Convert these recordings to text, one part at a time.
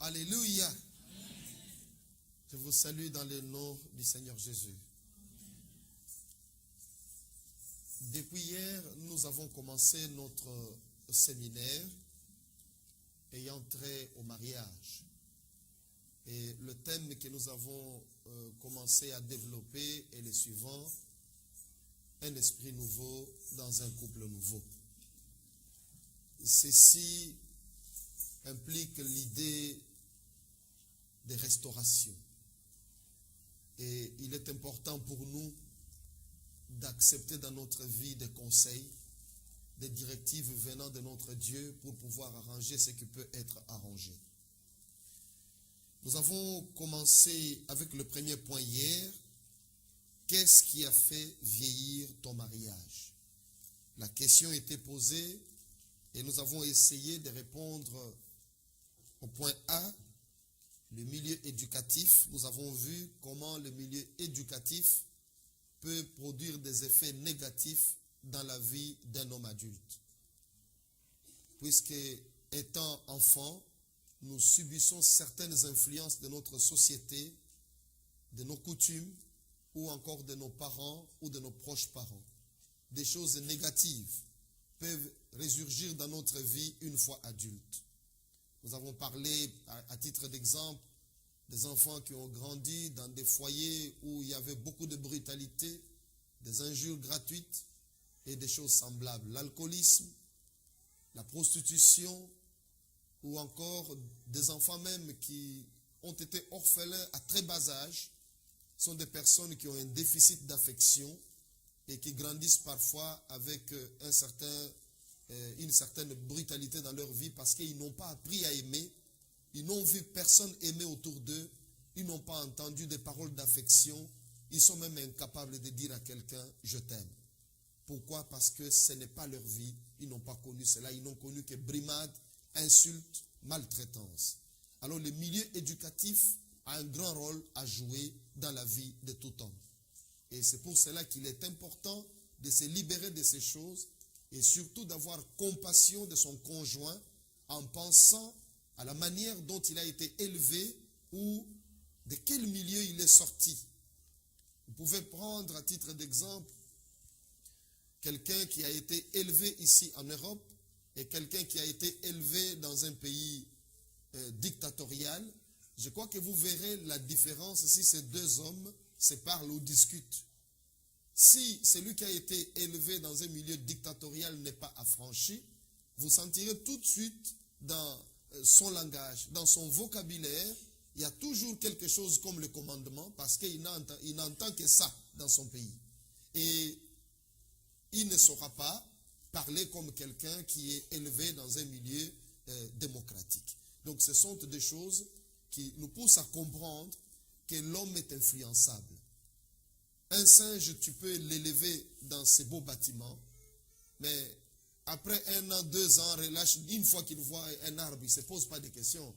Alléluia. Je vous salue dans le nom du Seigneur Jésus. Depuis hier, nous avons commencé notre séminaire ayant trait au mariage. Et le thème que nous avons commencé à développer est le suivant: un esprit nouveau dans un couple nouveau. Ceci implique l'idée de restauration. Et il est important pour nous d'accepter dans notre vie des conseils, des directives venant de notre Dieu pour pouvoir arranger ce qui peut être arrangé. Nous avons commencé avec le premier point hier. Qu'est-ce qui a fait vieillir ton mariage? La question était posée et nous avons essayé de répondre au point A, le milieu éducatif. Nous avons vu comment le milieu éducatif peut produire des effets négatifs dans la vie d'un homme adulte. Puisque, étant enfant, nous subissons certaines influences de notre société, de nos coutumes, ou encore de nos parents ou de nos proches parents. Des choses négatives peuvent résurgir dans notre vie une fois adultes. Nous avons parlé, à titre d'exemple, des enfants qui ont grandi dans des foyers où il y avait beaucoup de brutalité, des injures gratuites et des choses semblables. L'alcoolisme, la prostitution, ou encore des enfants même qui ont été orphelins à très bas âge, sont des personnes qui ont un déficit d'affection et qui grandissent parfois avec une certaine brutalité dans leur vie parce qu'ils n'ont pas appris à aimer, ils n'ont vu personne aimer autour d'eux, ils n'ont pas entendu des paroles d'affection, ils sont même incapables de dire à quelqu'un « je t'aime ». Pourquoi? Parce que ce n'est pas leur vie, ils n'ont pas connu cela, ils n'ont connu que brimades, insultes, maltraitance. Alors le milieu éducatif a un grand rôle à jouer dans la vie de tout homme. Et c'est pour cela qu'il est important de se libérer de ces choses et surtout d'avoir compassion de son conjoint en pensant à la manière dont il a été élevé ou de quel milieu il est sorti. Vous pouvez prendre à titre d'exemple quelqu'un qui a été élevé ici en Europe et quelqu'un qui a été élevé dans un pays dictatorial. Je crois que vous verrez la différence si ces deux hommes se parlent ou discutent. Si celui qui a été élevé dans un milieu dictatorial n'est pas affranchi, vous sentirez tout de suite dans son langage, dans son vocabulaire, il y a toujours quelque chose comme le commandement parce qu'il n'entend que ça dans son pays. Et il ne saura pas parler comme quelqu'un qui est élevé dans un milieu démocratique. Donc ce sont des choses qui nous poussent à comprendre que l'homme est influençable. Un singe, tu peux l'élever dans ces beaux bâtiments, mais après 1 an, 2 ans, relâche, une fois qu'il voit un arbre, il ne se pose pas de questions.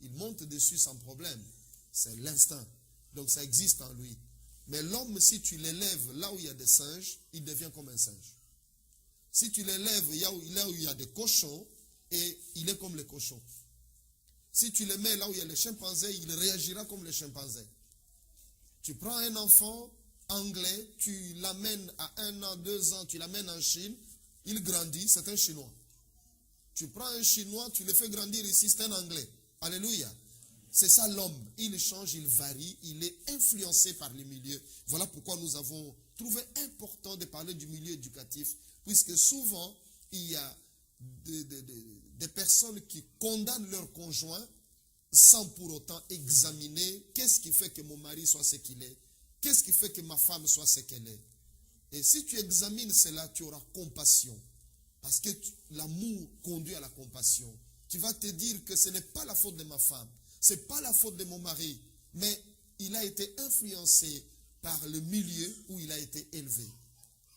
Il monte dessus sans problème. C'est l'instinct. Donc ça existe en lui. Mais l'homme, si tu l'élèves là où il y a des singes, il devient comme un singe. Si tu l'élèves là où il y a des cochons, et il est comme les cochons. Si tu le mets là où il y a les chimpanzés, il réagira comme les chimpanzés. Tu prends un enfant anglais, tu l'amènes à 1 an, 2 ans, tu l'amènes en Chine, il grandit, c'est un Chinois. Tu prends un Chinois, tu le fais grandir ici, c'est un Anglais. Alléluia. C'est ça l'homme. Il change, il varie, il est influencé par les milieux. Voilà pourquoi nous avons trouvé important de parler du milieu éducatif, puisque souvent, il y a des personnes qui condamnent leur conjoint sans pour autant examiner qu'est-ce qui fait que mon mari soit ce qu'il est, qu'est-ce qui fait que ma femme soit ce qu'elle est. Et si tu examines cela, tu auras compassion, parce que l'amour conduit à la compassion. Tu vas te dire que ce n'est pas la faute de ma femme, ce n'est pas la faute de mon mari, mais il a été influencé par le milieu où il a été élevé.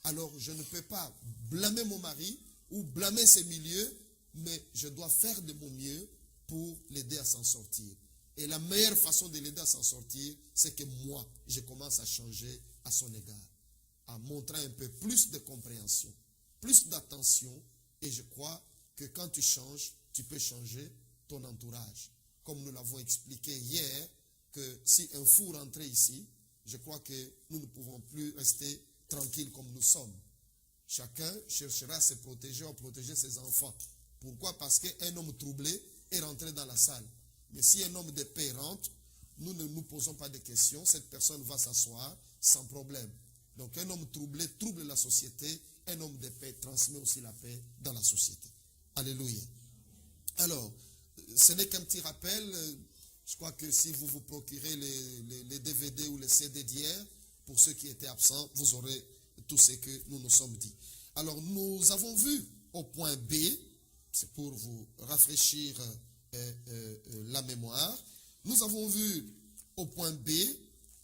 Alors je ne peux pas blâmer mon mari ou blâmer ses milieux, mais je dois faire de mon mieux pour l'aider à s'en sortir. Et la meilleure façon de l'aider à s'en sortir, c'est que moi, je commence à changer à son égard, à montrer un peu plus de compréhension, plus d'attention. Et je crois que quand tu changes, tu peux changer ton entourage. comme nous l'avons expliqué hier, que si un fou rentrait ici, je crois que nous ne pouvons plus rester tranquilles comme nous sommes. Chacun cherchera à se protéger ou à protéger ses enfants. Pourquoi? Parce qu'un homme troublé est rentré dans la salle. Mais si un homme de paix rentre, nous ne nous posons pas de questions. Cette personne va s'asseoir sans problème. Donc un homme troublé trouble la société. Un homme de paix transmet aussi la paix dans la société. Alléluia. Alors, ce n'est qu'un petit rappel. Je crois que si vous vous procurez les DVD ou les CD d'hier, pour ceux qui étaient absents, vous aurez tout ce que nous nous sommes dit. Alors, nous avons vu au point B, c'est pour vous rafraîchir la mémoire, nous avons vu au point B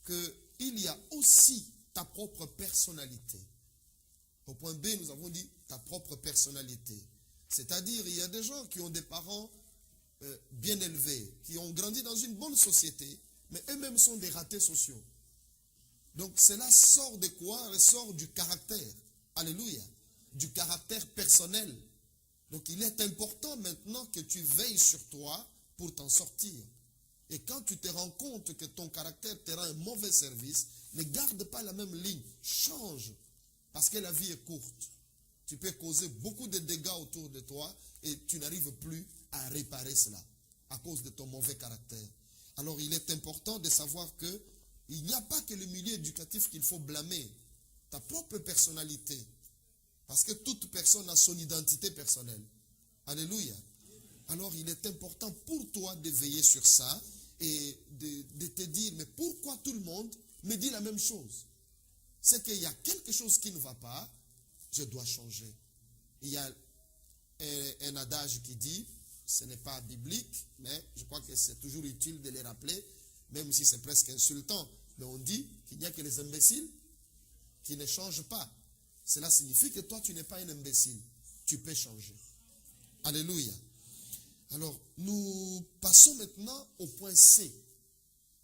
qu'il y a aussi ta propre personnalité. Au point B, nous avons dit ta propre personnalité. C'est-à-dire, il y a des gens qui ont des parents bien élevés, qui ont grandi dans une bonne société, mais eux-mêmes sont des ratés sociaux. Donc cela sort de quoi? Sort du caractère. Alléluia. Du caractère personnel. Donc il est important maintenant que tu veilles sur toi pour t'en sortir. Et quand tu te rends compte que ton caractère te rend un mauvais service, ne garde pas la même ligne. Change. Parce que la vie est courte. Tu peux causer beaucoup de dégâts autour de toi et tu n'arrives plus à réparer cela à cause de ton mauvais caractère. Alors il est important de savoir que il n'y a pas que le milieu éducatif qu'il faut blâmer. Ta propre personnalité. Parce que toute personne a son identité personnelle. Alléluia. Alors il est important pour toi de veiller sur ça et de te dire, mais pourquoi tout le monde me dit la même chose? C'est qu'il y a quelque chose qui ne va pas, je dois changer. Il y a un adage qui dit, ce n'est pas biblique, mais je crois que c'est toujours utile de les rappeler, même si c'est presque insultant. Mais on dit qu'il n'y a que les imbéciles qui ne changent pas. Cela signifie que toi, tu n'es pas un imbécile. Tu peux changer. Alléluia. Alors, nous passons maintenant au point C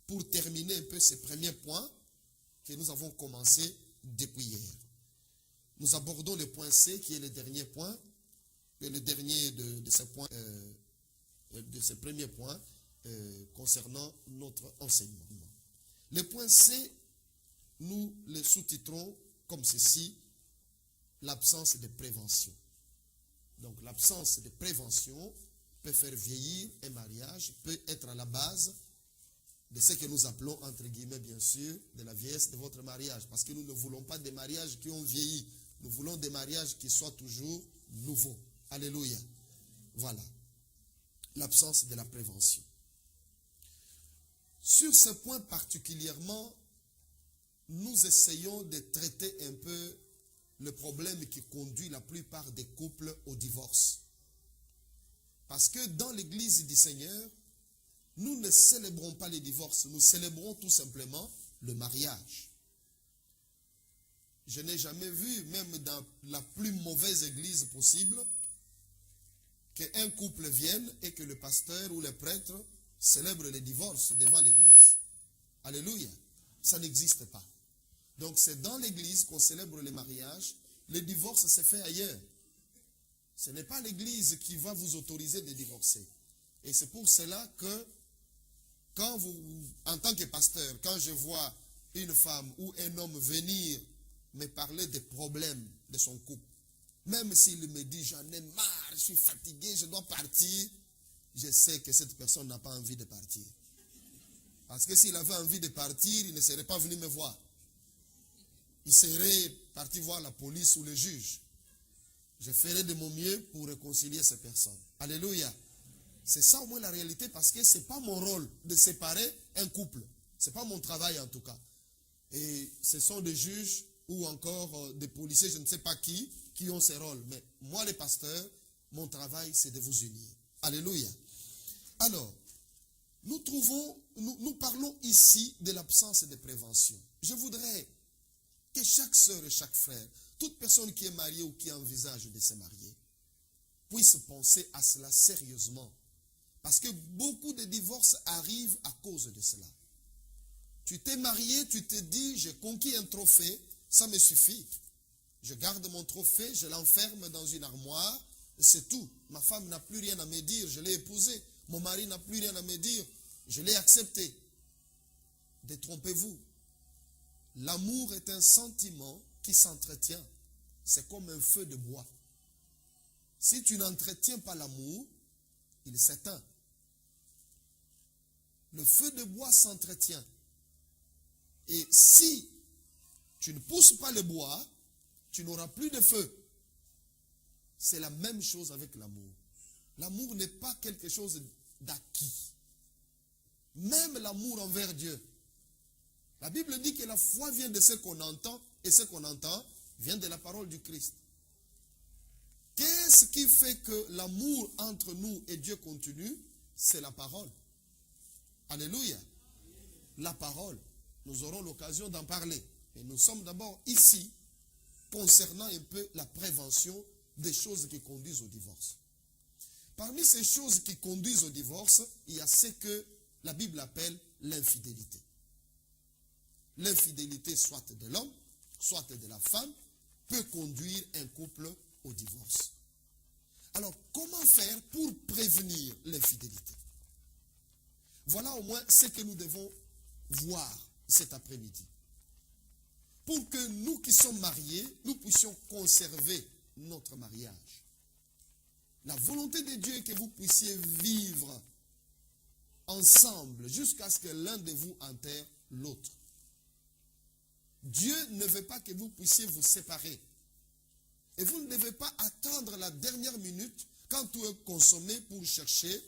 pour terminer un peu ces premiers points que nous avons commencé depuis hier. Nous abordons le point C qui est le dernier point, et le dernier de ces points, de ces premiers points concernant notre enseignement. Le point C, nous le sous-titrons comme ceci, l'absence de prévention. Donc l'absence de prévention peut faire vieillir un mariage, peut être à la base de ce que nous appelons, entre guillemets bien sûr, de la vieillesse de votre mariage. Parce que nous ne voulons pas des mariages qui ont vieilli. Nous voulons des mariages qui soient toujours nouveaux. Alléluia. Voilà. L'absence de la prévention. Sur ce point particulièrement, nous essayons de traiter un peu le problème qui conduit la plupart des couples au divorce. Parce que dans l'église du Seigneur, nous ne célébrons pas les divorces, nous célébrons tout simplement le mariage. Je n'ai jamais vu, même dans la plus mauvaise église possible, qu'un couple vienne et que le pasteur ou le prêtre célèbre le divorce devant l'église. Alléluia. Ça n'existe pas. Donc c'est dans l'église qu'on célèbre le mariage. Le divorce se fait ailleurs. Ce n'est pas l'église qui va vous autoriser de divorcer. Et c'est pour cela que quand vous, en tant que pasteur, quand je vois une femme ou un homme venir me parler des problèmes de son couple, même s'il me dit j'en ai marre, je suis fatigué, je dois partir, je sais que cette personne n'a pas envie de partir. Parce que s'il avait envie de partir, il ne serait pas venu me voir. Il serait parti voir la police ou le juge. Je ferai de mon mieux pour réconcilier ces personnes. Alléluia. C'est ça au moins la réalité, parce que ce n'est pas mon rôle de séparer un couple. Ce n'est pas mon travail en tout cas. Et ce sont des juges ou encore des policiers, je ne sais pas qui ont ces rôles. Mais moi, les pasteurs, mon travail, c'est de vous unir. Alléluia. Alors, nous parlons ici de l'absence de prévention. Je voudrais que chaque sœur et chaque frère, toute personne qui est mariée ou qui envisage de se marier, puisse penser à cela sérieusement. Parce que beaucoup de divorces arrivent à cause de cela. Tu t'es marié, tu te dis, j'ai conquis un trophée, ça me suffit. Je garde mon trophée, je l'enferme dans une armoire, c'est tout. Ma femme n'a plus rien à me dire, je l'ai épousée. Mon mari n'a plus rien à me dire. Je l'ai accepté. Détrompez-vous. L'amour est un sentiment qui s'entretient. C'est comme un feu de bois. Si tu n'entretiens pas l'amour, il s'éteint. Le feu de bois s'entretient. Et si tu ne pousses pas le bois, tu n'auras plus de feu. C'est la même chose avec l'amour. L'amour n'est pas quelque chose d'acquis. Même l'amour envers Dieu. La Bible dit que la foi vient de ce qu'on entend, et ce qu'on entend vient de la parole du Christ. Qu'est-ce qui fait que l'amour entre nous et Dieu continue? C'est la parole. Alléluia. La parole. Nous aurons l'occasion d'en parler. Et nous sommes d'abord ici concernant un peu la prévention des choses qui conduisent au divorce. Parmi ces choses qui conduisent au divorce, il y a ce que la Bible appelle l'infidélité. L'infidélité, soit de l'homme, soit de la femme, peut conduire un couple au divorce. Alors, comment faire pour prévenir l'infidélité? Voilà au moins ce que nous devons voir cet après-midi. Pour que nous qui sommes mariés, nous puissions conserver notre mariage. La volonté de Dieu est que vous puissiez vivre ensemble jusqu'à ce que l'un de vous enterre l'autre. Dieu ne veut pas que vous puissiez vous séparer. Et vous ne devez pas attendre la dernière minute quand tout est consommé pour chercher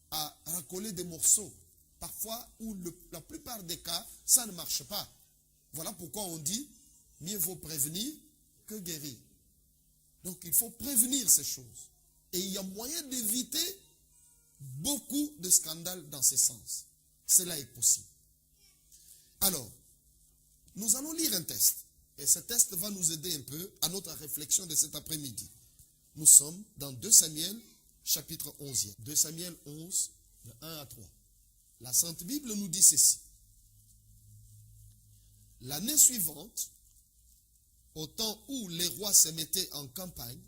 à racoler des morceaux. Parfois, ou la plupart des cas, ça ne marche pas. Voilà pourquoi on dit, mieux vaut prévenir que guérir. Donc il faut prévenir ces choses. Et il y a moyen d'éviter beaucoup de scandales dans ce sens. Cela est possible. Alors, nous allons lire un test. Et ce test va nous aider un peu à notre réflexion de cet après-midi. Nous sommes dans 2 Samuel, chapitre 11. 2 Samuel 11, de 1 à 3. La Sainte Bible nous dit ceci. L'année suivante, au temps où les rois se mettaient en campagne,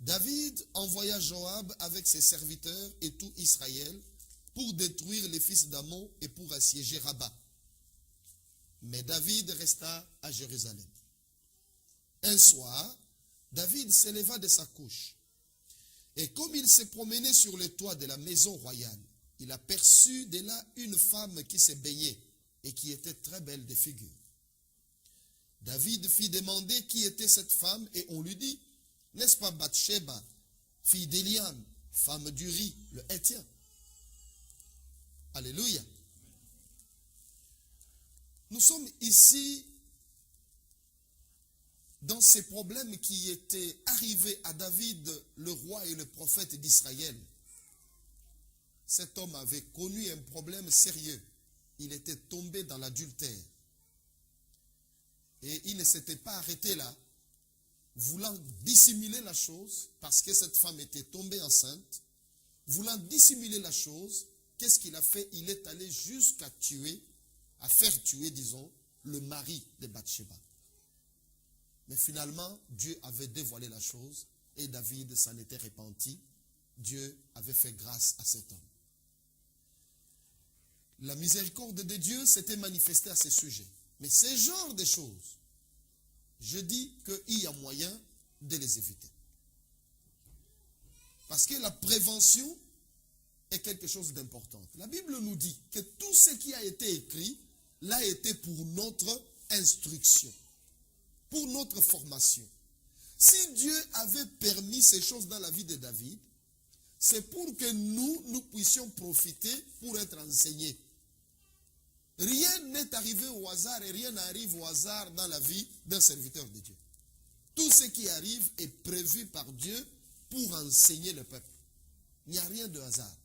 David envoya Joab avec ses serviteurs et tout Israël pour détruire les fils d'Ammon et pour assiéger Rabat. Mais David resta à Jérusalem. Un soir, David s'éleva de sa couche. Et comme il se promenait sur le toit de la maison royale, il aperçut de là une femme qui se baignait et qui était très belle de figure. David fit demander qui était cette femme et on lui dit, n'est-ce pas Bathsheba, fille d'Eliam, femme d'Uri, le Héthien? Alléluia. Nous sommes ici dans ces problèmes qui étaient arrivés à David, le roi et le prophète d'Israël. Cet homme avait connu un problème sérieux. Il était tombé dans l'adultère. Et il ne s'était pas arrêté là, voulant dissimuler la chose, parce que cette femme était tombée enceinte. Voulant dissimuler la chose, qu'est-ce qu'il a fait? Il est allé jusqu'à tuer, à faire tuer, disons, le mari de Bathsheba. Mais finalement, Dieu avait dévoilé la chose et David s'en était repenti. Dieu avait fait grâce à cet homme. La miséricorde de Dieu s'était manifestée à ce sujet. Mais ce genre de choses, je dis qu'il y a moyen de les éviter. Parce que la prévention est quelque chose d'important. La Bible nous dit que tout ce qui a été écrit l'a été pour notre instruction, pour notre formation. Si Dieu avait permis ces choses dans la vie de David, c'est pour que nous puissions profiter pour être enseignés. Rien n'est arrivé au hasard et rien n'arrive au hasard dans la vie d'un serviteur de Dieu. Tout ce qui arrive est prévu par Dieu pour enseigner le peuple. Il n'y a rien de hasard.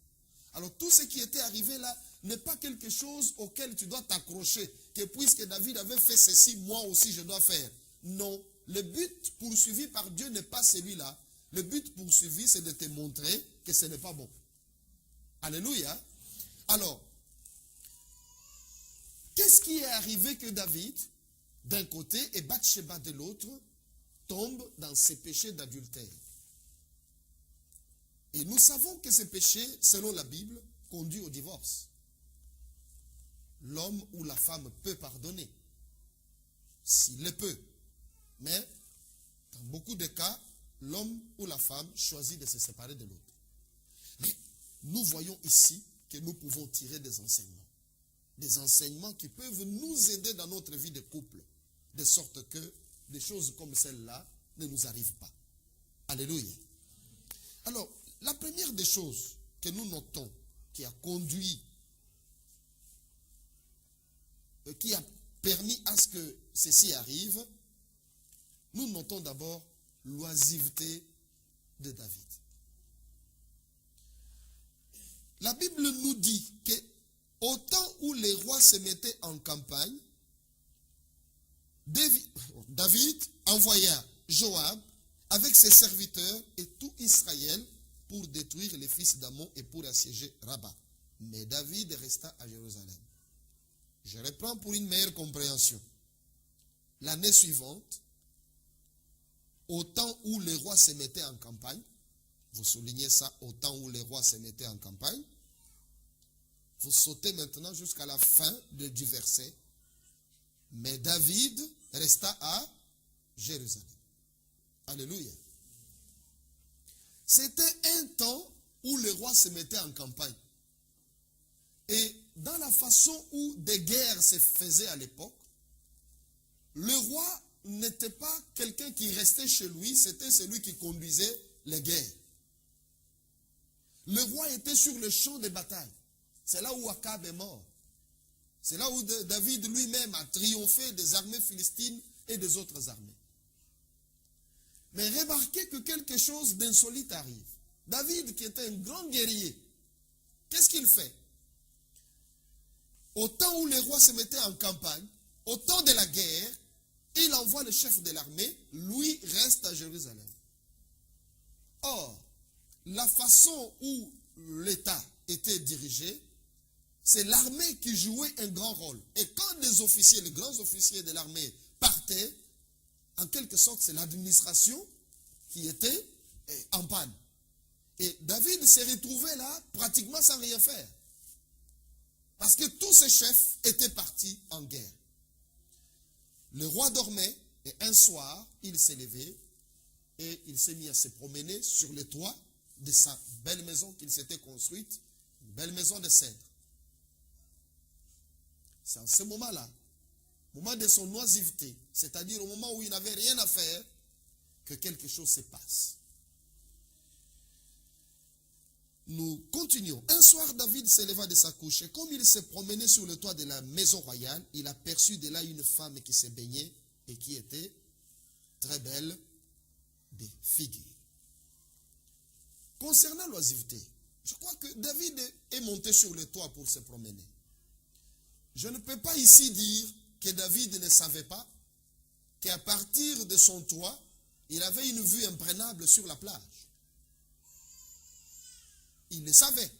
Alors tout ce qui était arrivé là n'est pas quelque chose auquel tu dois t'accrocher, que puisque David avait fait ceci, moi aussi je dois faire. Non, le but poursuivi par Dieu n'est pas celui-là. Le but poursuivi, c'est de te montrer que ce n'est pas bon. Alléluia. Alors, qu'est-ce qui est arrivé que David, d'un côté, et Bathsheba de l'autre, tombe dans ses péchés d'adultère? Et nous savons que ce péché, selon la Bible, conduit au divorce. L'homme ou la femme peut pardonner, s'il le peut. Mais, dans beaucoup de cas, l'homme ou la femme choisit de se séparer de l'autre. Mais nous voyons ici que nous pouvons tirer des enseignements. Des enseignements qui peuvent nous aider dans notre vie de couple. De sorte que des choses comme celle-là ne nous arrivent pas. Alléluia. Alors, la première des choses que nous notons qui a conduit, qui a permis à ce que ceci arrive, nous notons d'abord l'oisiveté de David. La Bible nous dit que au temps où les rois se mettaient en campagne, David envoya Joab avec ses serviteurs et tout Israël pour détruire les fils d'Ammon et pour assiéger Rabat. Mais David resta à Jérusalem. Je reprends pour une meilleure compréhension. L'année suivante, au temps où les rois se mettaient en campagne, vous soulignez ça, au temps où les rois se mettaient en campagne, vous sautez maintenant jusqu'à la fin du verset. Mais David resta à Jérusalem. Alléluia. C'était un temps où les rois se mettaient en campagne. Et dans la façon où des guerres se faisaient à l'époque, le roi n'était pas quelqu'un qui restait chez lui, c'était celui qui conduisait les guerres. Le roi était sur le champ de bataille. C'est là où Akab est mort. C'est là où David lui-même a triomphé des armées philistines et des autres armées. Mais remarquez que quelque chose d'insolite arrive. David, qui était un grand guerrier, qu'est-ce qu'il fait? Au temps où les rois se mettaient en campagne, au temps de la guerre, il envoie le chef de l'armée, lui reste à Jérusalem. Or, la façon où l'État était dirigé, c'est l'armée qui jouait un grand rôle. Et quand les officiers, les grands officiers de l'armée partaient, en quelque sorte, c'est l'administration qui était en panne. Et David s'est retrouvé là, pratiquement sans rien faire. Parce que tous ses chefs étaient partis en guerre. Le roi dormait, et un soir, il s'est levé, et il s'est mis à se promener sur le toit de sa belle maison qu'il s'était construite, une belle maison de cèdre. C'est en ce moment-là, au moment de son oisiveté, c'est-à-dire au moment où il n'avait rien à faire, que quelque chose se passe. Nous continuons. Un soir, David s'éleva de sa couche et comme il se promenait sur le toit de la maison royale, il aperçut de là une femme qui se baignait et qui était très belle de figure. Concernant l'oisiveté, je crois que David est monté sur le toit pour se promener. Je ne peux pas ici dire que David ne savait pas qu'à partir de son toit, il avait une vue imprenable sur la plage. Il le savait.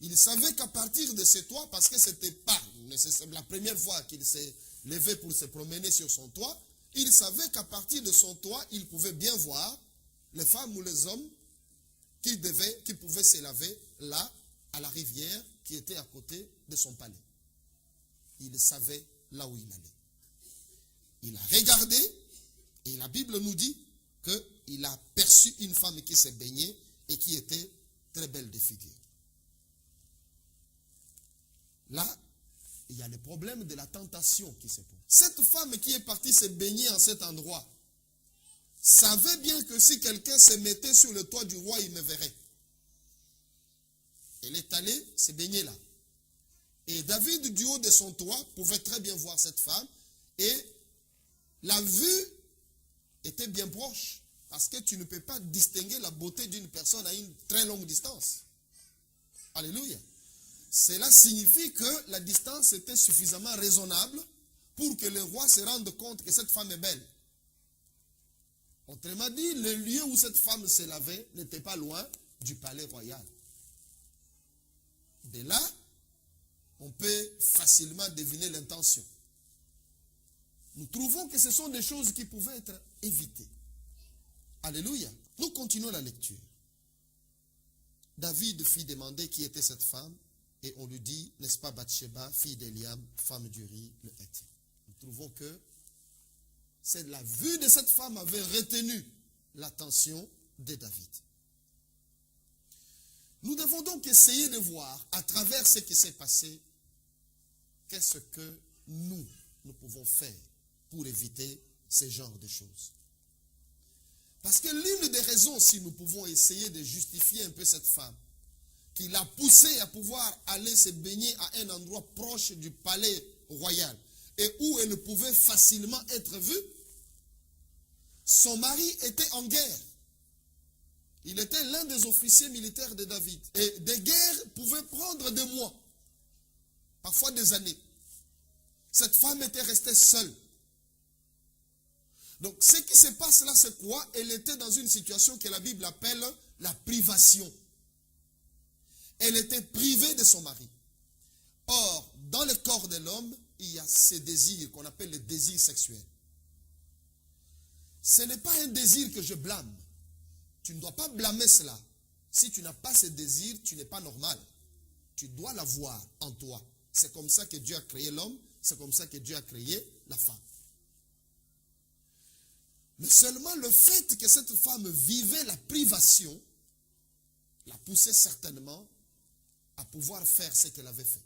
Il savait qu'à partir de ce toit, parce que c'était pas la première fois qu'il s'est levé pour se promener sur son toit, il savait qu'à partir de son toit, il pouvait bien voir les femmes ou les hommes qui pouvaient se laver là, à la rivière qui était à côté de son palais. Il savait là où il allait. Il a regardé et la Bible nous dit qu'il a perçu une femme qui s'est baignée et qui était très belle de figure. Là, il y a le problème de la tentation qui se pose. Cette femme qui est partie se baigner en cet endroit savait bien que si quelqu'un se mettait sur le toit du roi, il me verrait. Elle est allée se baigner là. Et David, du haut de son toit, pouvait très bien voir cette femme. Et la vue était bien proche. Parce que tu ne peux pas distinguer la beauté d'une personne à une très longue distance. Alléluia. Cela signifie que la distance était suffisamment raisonnable pour que le roi se rende compte que cette femme est belle. Autrement dit, le lieu où cette femme se lavait n'était pas loin du palais royal. De là, on peut facilement deviner l'intention. Nous trouvons que ce sont des choses qui pouvaient être évitées. Alléluia. Nous continuons la lecture. David fit demander qui était cette femme, et on lui dit, n'est-ce pas Bathsheba, fille d'Eliam, femme d'Uri, le Héthien. Nous trouvons que c'est la vue de cette femme avait retenu l'attention de David. Nous devons donc essayer de voir, à travers ce qui s'est passé, qu'est-ce que nous pouvons faire pour éviter ce genre de choses. Parce que l'une des raisons, si nous pouvons essayer de justifier un peu cette femme, qui l'a poussée à pouvoir aller se baigner à un endroit proche du palais royal, et où elle pouvait facilement être vue, son mari était en guerre. Il était l'un des officiers militaires de David. Et des guerres pouvaient prendre des mois, parfois des années. Cette femme était restée seule. Donc, ce qui se passe là, c'est quoi? Elle était dans une situation que la Bible appelle la privation. Elle était privée de son mari. Or, dans le corps de l'homme, il y a ces désirs qu'on appelle les désirs sexuels. Ce n'est pas un désir que je blâme. Tu ne dois pas blâmer cela. Si tu n'as pas ce désir, tu n'es pas normal. Tu dois l'avoir en toi. C'est comme ça que Dieu a créé l'homme. C'est comme ça que Dieu a créé la femme. Mais seulement le fait que cette femme vivait la privation l'a poussée certainement à pouvoir faire ce qu'elle avait fait.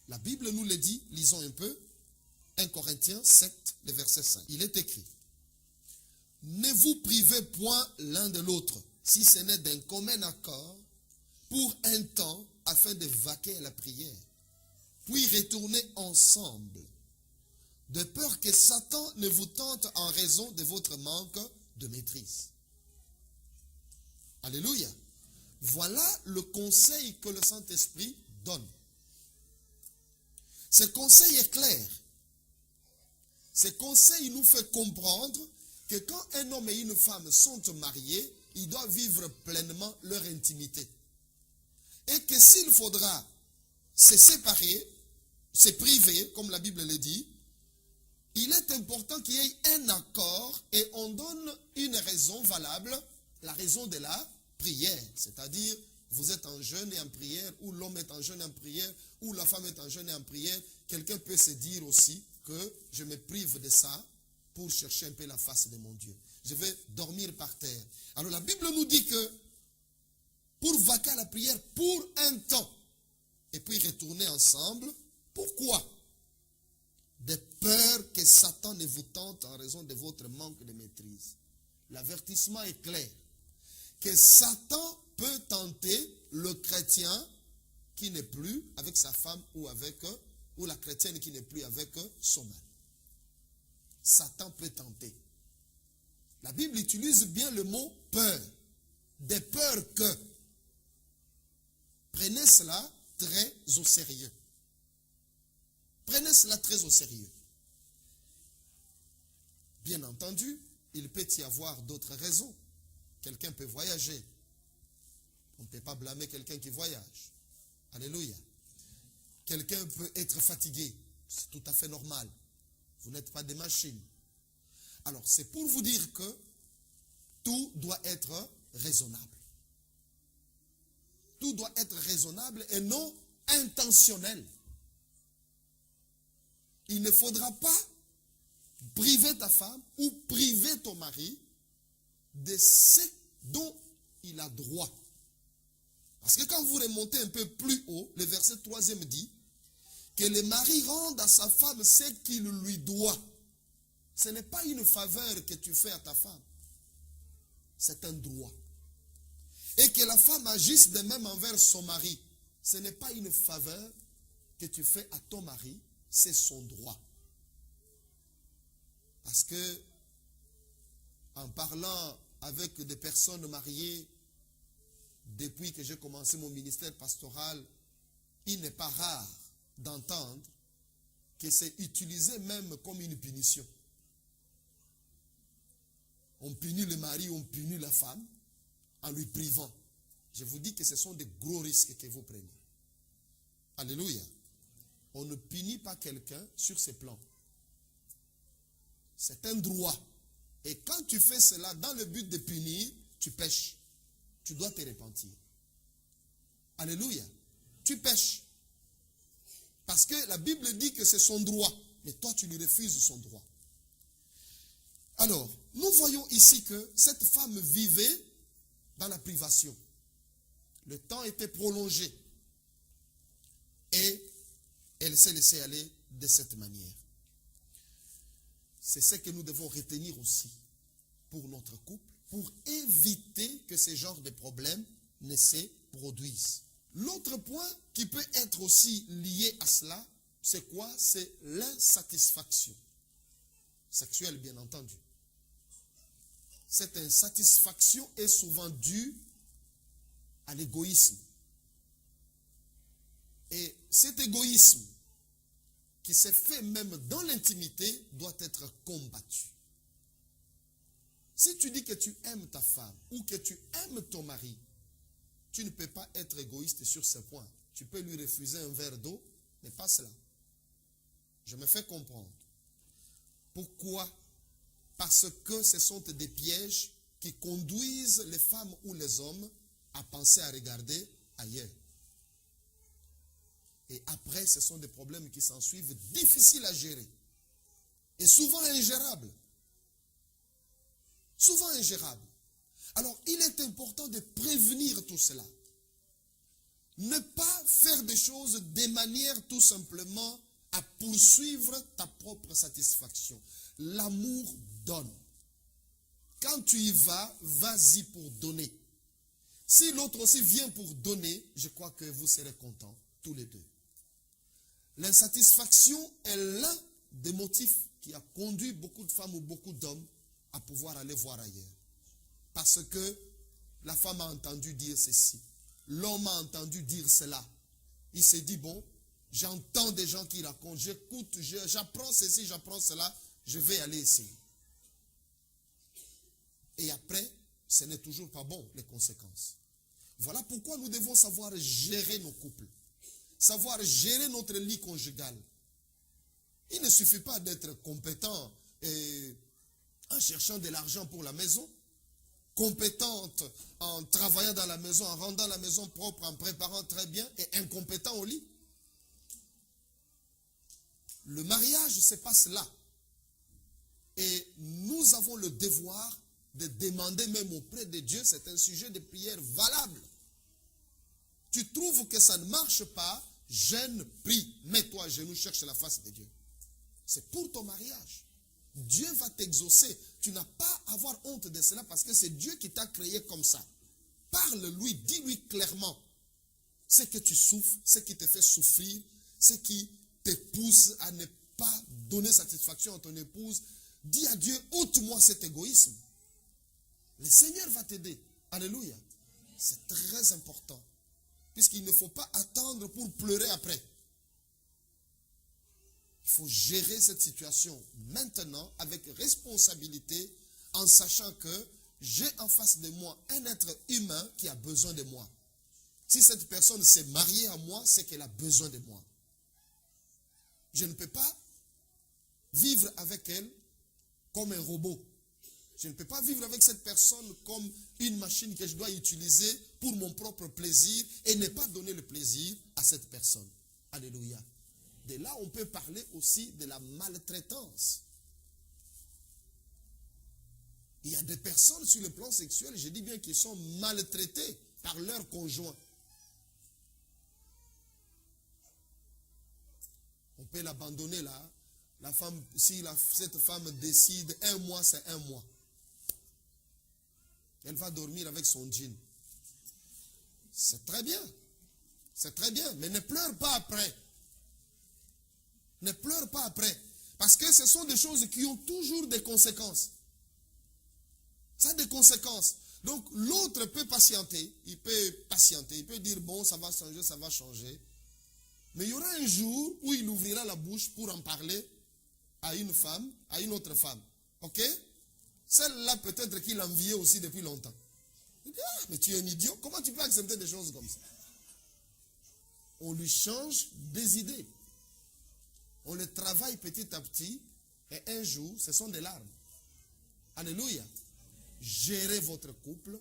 La Bible nous le dit, lisons un peu, 1 Corinthiens 7, le verset 5. Il est écrit, « Ne vous privez point l'un de l'autre, si ce n'est d'un commun accord, pour un temps, afin de vaquer à la prière, puis retourner ensemble, de peur que Satan ne vous tente en raison de votre manque de maîtrise. » Alléluia. Voilà le conseil que le Saint-Esprit donne. Ce conseil est clair. Ce conseil nous fait comprendre que quand un homme et une femme sont mariés, ils doivent vivre pleinement leur intimité. Et que s'il faudra se séparer, se priver, comme la Bible le dit, il est important qu'il y ait un accord et on donne une raison valable, la raison de la prière. C'est-à-dire, vous êtes en jeûne et en prière, ou l'homme est en jeûne et en prière, ou la femme est en jeûne et en prière. Quelqu'un peut se dire aussi que je me prive de ça pour chercher un peu la face de mon Dieu. Je vais dormir par terre. Alors la Bible nous dit que pour vaquer à la prière pour un temps, et puis retourner ensemble, pourquoi? De peur que Satan ne vous tente en raison de votre manque de maîtrise. L'avertissement est clair. Que Satan peut tenter le chrétien qui n'est plus avec sa femme ou la chrétienne qui n'est plus avec son mari. Satan peut tenter. La Bible utilise bien le mot peur. De peur que. Prenez cela très au sérieux. Prenez cela très au sérieux. Bien entendu, il peut y avoir d'autres raisons. Quelqu'un peut voyager. On ne peut pas blâmer quelqu'un qui voyage. Alléluia. Quelqu'un peut être fatigué. C'est tout à fait normal. Vous n'êtes pas des machines. Alors, c'est pour vous dire que tout doit être raisonnable. Tout doit être raisonnable et non intentionnel. Il ne faudra pas priver ta femme ou priver ton mari de ce dont il a droit. Parce que quand vous remontez un peu plus haut, le verset 3e dit que le mari rende à sa femme ce qu'il lui doit. Ce n'est pas une faveur que tu fais à ta femme. C'est un droit. Et que la femme agisse de même envers son mari. Ce n'est pas une faveur que tu fais à ton mari, c'est son droit. Parce que, en parlant avec des personnes mariées, depuis que j'ai commencé mon ministère pastoral, il n'est pas rare d'entendre que c'est utilisé même comme une punition. On punit le mari, on punit la femme en lui privant. Je vous dis que ce sont des gros risques que vous prenez. Alléluia. On ne punit pas quelqu'un sur ses plans. C'est un droit. Et quand tu fais cela dans le but de punir, tu pèches. tu dois te repentir. Alléluia. Tu pêches. Parce que la Bible dit que c'est son droit. Mais toi, tu lui refuses son droit. Alors, nous voyons ici que cette femme vivait dans la privation. Le temps était prolongé. Et elle s'est laissée aller de cette manière. C'est ce que nous devons retenir aussi pour notre couple, pour éviter que ce genre de problèmes ne se produisent. L'autre point qui peut être aussi lié à cela, c'est quoi? C'est l'insatisfaction sexuelle, bien entendu. Cette insatisfaction est souvent due à l'égoïsme. Et cet égoïsme qui s'est fait même dans l'intimité doit être combattu. Si tu dis que tu aimes ta femme ou que tu aimes ton mari, tu ne peux pas être égoïste sur ce point. Tu peux lui refuser un verre d'eau, mais pas cela. Je me fais comprendre. Pourquoi? Parce que ce sont des pièges qui conduisent les femmes ou les hommes à penser à regarder ailleurs. Et après, ce sont des problèmes qui s'en suivent, difficiles à gérer. Et souvent ingérables. Souvent ingérables. Alors, il est important de prévenir tout cela. Ne pas faire des choses de manière tout simplement à poursuivre ta propre satisfaction. L'amour donne. Quand tu y vas, vas-y pour donner. Si l'autre aussi vient pour donner, je crois que vous serez contents, tous les deux. L'insatisfaction est l'un des motifs qui a conduit beaucoup de femmes ou beaucoup d'hommes à pouvoir aller voir ailleurs. Parce que la femme a entendu dire ceci, l'homme a entendu dire cela. Il s'est dit, bon, j'entends des gens qui racontent, j'écoute, j'apprends ceci, j'apprends cela, je vais aller essayer. Et après, ce n'est toujours pas bon, les conséquences. Voilà pourquoi nous devons savoir gérer nos couples, savoir gérer notre lit conjugal. Il ne suffit pas d'être compétent en cherchant de l'argent pour la maison, compétente en travaillant dans la maison, en rendant la maison propre, en préparant très bien, et incompétent au lit. Le mariage se passe là. Et nous avons le devoir de demander même auprès de Dieu, c'est un sujet de prière valable. Tu trouves que ça ne marche pas, jeûne, prie, mets-toi à genoux, cherche la face de Dieu. C'est pour ton mariage. Dieu va t'exaucer. Tu n'as pas à avoir honte de cela parce que c'est Dieu qui t'a créé comme ça. Parle-lui, dis-lui clairement ce que tu souffres, ce qui te fait souffrir, ce qui te pousse à ne pas donner satisfaction à ton épouse. Dis à Dieu, ôte-moi cet égoïsme. Le Seigneur va t'aider. Alléluia. C'est très important. Puisqu'il ne faut pas attendre pour pleurer après. Il faut gérer cette situation maintenant avec responsabilité en sachant que j'ai en face de moi un être humain qui a besoin de moi. Si cette personne s'est mariée à moi, c'est qu'elle a besoin de moi. Je ne peux pas vivre avec elle comme un robot. Je ne peux pas vivre avec cette personne comme une machine que je dois utiliser pour mon propre plaisir et ne pas donner le plaisir à cette personne. Alléluia. De là, on peut parler aussi de la maltraitance. Il y a des personnes sur le plan sexuel, je dis bien qu'ils sont maltraités par leur conjoint. On peut l'abandonner là. La femme, si cette femme décide 1 mois, c'est 1 mois. Elle va dormir avec son jean. C'est très bien. C'est très bien. Mais ne pleure pas après. Ne pleure pas après. Parce que ce sont des choses qui ont toujours des conséquences. Ça a des conséquences. Donc l'autre peut patienter. Il peut patienter. Il peut dire bon, ça va changer, ça va changer. Mais il y aura un jour où il ouvrira la bouche pour en parler à une femme, à une autre femme. Ok? Celle-là, peut-être qu'il enviait aussi depuis longtemps. Il dit, ah, mais tu es un idiot. Comment tu peux accepter des choses comme ça? On lui change des idées. On les travaille petit à petit. Et un jour, ce sont des larmes. Alléluia. Gérez votre couple.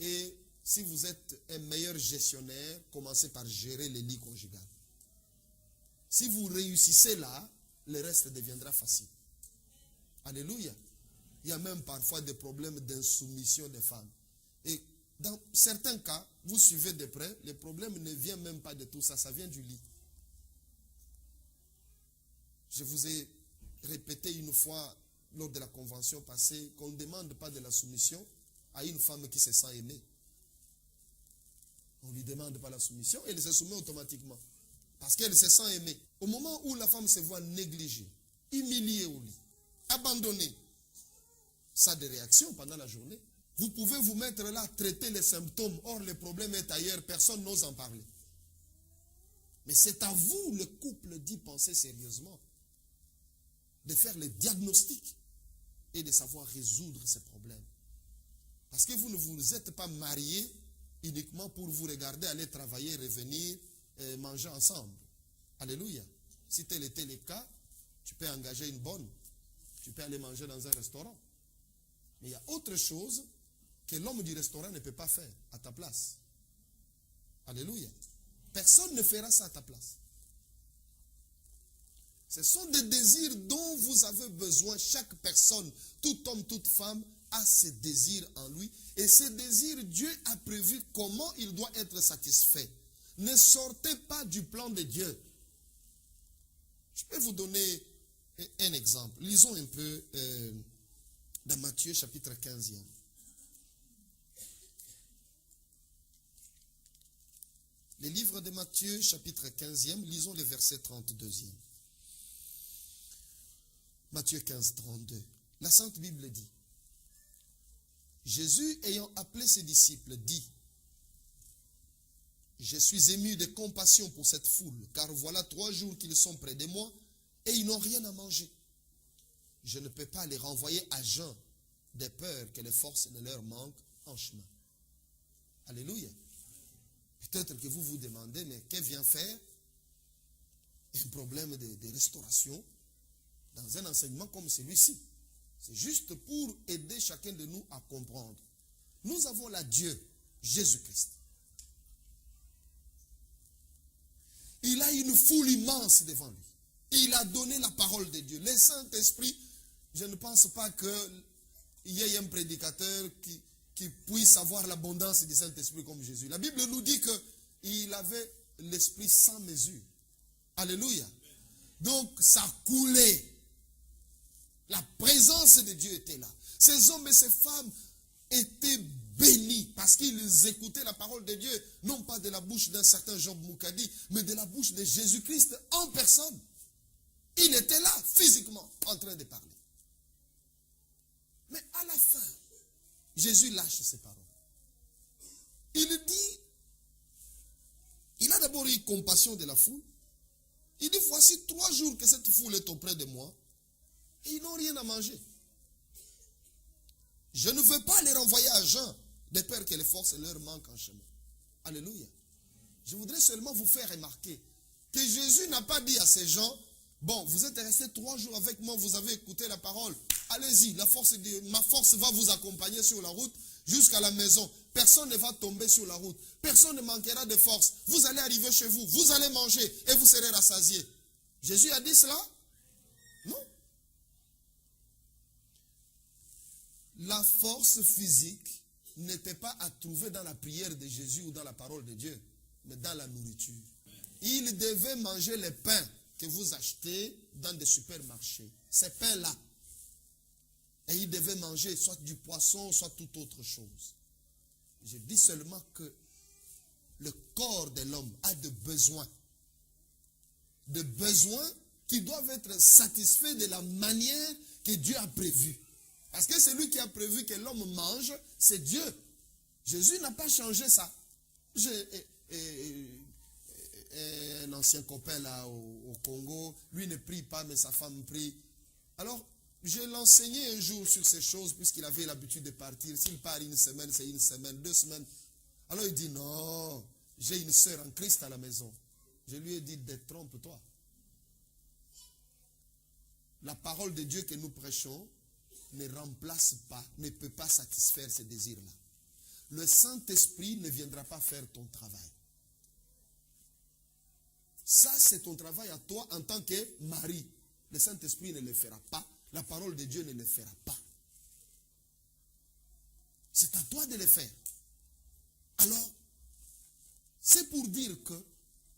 Et si vous êtes un meilleur gestionnaire, commencez par gérer les lits conjugaux. Si vous réussissez là, le reste deviendra facile. Alléluia. Il y a même parfois des problèmes d'insoumission des femmes. Et dans certains cas, vous suivez de près, les problèmes ne viennent même pas de tout ça, ça vient du lit. Je vous ai répété une fois lors de la convention passée qu'on ne demande pas de la soumission à une femme qui se sent aimée. On ne lui demande pas la soumission et elle se soumet automatiquement. Parce qu'elle se sent aimée. Au moment où la femme se voit négligée, humiliée au lit, abandonnée, ça a des réactions pendant la journée. Vous pouvez vous mettre là, traiter les symptômes. Or, le problème est ailleurs. Personne n'ose en parler. Mais c'est à vous, le couple, d'y penser sérieusement. De faire le diagnostic et de savoir résoudre ces problèmes. Parce que vous ne vous êtes pas mariés uniquement pour vous regarder, aller travailler, revenir, manger ensemble. Alléluia. Si tel était le cas, tu peux engager une bonne. Tu peux aller manger dans un restaurant. Mais il y a autre chose que l'homme du restaurant ne peut pas faire à ta place. Alléluia. Personne ne fera ça à ta place. Ce sont des désirs dont vous avez besoin. Chaque personne, tout homme, toute femme, a ses désirs en lui. Et ces désirs, Dieu a prévu comment il doit être satisfait. Ne sortez pas du plan de Dieu. Je peux vous donner un exemple. Lisons un peu dans Matthieu chapitre 15. Le livre de Matthieu chapitre 15, lisons le verset 32. Matthieu 15, 32. La Sainte Bible dit, Jésus ayant appelé ses disciples dit, je suis ému de compassion pour cette foule, car voilà 3 jours qu'ils sont près de moi et ils n'ont rien à manger. Je ne peux pas les renvoyer à jeun, de peur que les forces ne leur manquent en chemin. Alléluia. Peut-être que vous vous demandez, mais que vient faire un problème de restauration dans un enseignement comme celui-ci? C'est juste pour aider chacun de nous à comprendre. Nous avons là Dieu, Jésus-Christ. Il a une foule immense devant lui. Il a donné la parole de Dieu. Le Saint-Esprit, je ne pense pas qu'il y ait un prédicateur qui puisse avoir l'abondance du Saint-Esprit comme Jésus. La Bible nous dit qu'il avait l'Esprit sans mesure. Alléluia. Donc, ça coulait. La présence de Dieu était là. Ces hommes et ces femmes étaient bénis parce qu'ils écoutaient la parole de Dieu, non pas de la bouche d'un certain Job Moukadi, mais de la bouche de Jésus-Christ en personne. Il était là, physiquement, en train de parler. Mais à la fin, Jésus lâche ses paroles. Il dit, il a d'abord eu compassion de la foule. Il dit, voici 3 jours que cette foule est auprès de moi. Et ils n'ont rien à manger. Je ne veux pas les renvoyer à jeun, de peur que les forces leur manquent en chemin. Alléluia. Je voudrais seulement vous faire remarquer que Jésus n'a pas dit à ces gens, bon, vous êtes restés 3 jours avec moi, vous avez écouté la parole, allez-y, ma force va vous accompagner sur la route jusqu'à la maison. Personne ne va tomber sur la route. Personne ne manquera de force. Vous allez arriver chez vous, vous allez manger et vous serez rassasiés. Jésus a dit cela? Non. La force physique n'était pas à trouver dans la prière de Jésus ou dans la parole de Dieu, mais dans la nourriture. Il devait manger les pains que vous achetez dans des supermarchés. Ces pains-là. Et il devait manger soit du poisson, soit toute autre chose. Je dis seulement que le corps de l'homme a des besoins. Des besoins qui doivent être satisfaits de la manière que Dieu a prévue. Parce que celui qui a prévu que l'homme mange, c'est Dieu. Jésus n'a pas changé ça. J'ai un ancien copain là au Congo, lui ne prie pas, mais sa femme prie. Alors, je l'enseignais un jour sur ces choses, puisqu'il avait l'habitude de partir. S'il part une semaine, c'est une semaine, 2 semaines. Alors il dit, non, j'ai une sœur en Christ à la maison. Je lui ai dit, détrompe-toi. La parole de Dieu que nous prêchons ne remplace pas, ne peut pas satisfaire ces désirs-là. le Saint-Esprit ne viendra pas faire ton travail. Ça, c'est ton travail à toi en tant que mari. Le Saint-Esprit ne le fera pas. La parole de Dieu ne le fera pas. C'est à toi de le faire. Alors, c'est pour dire que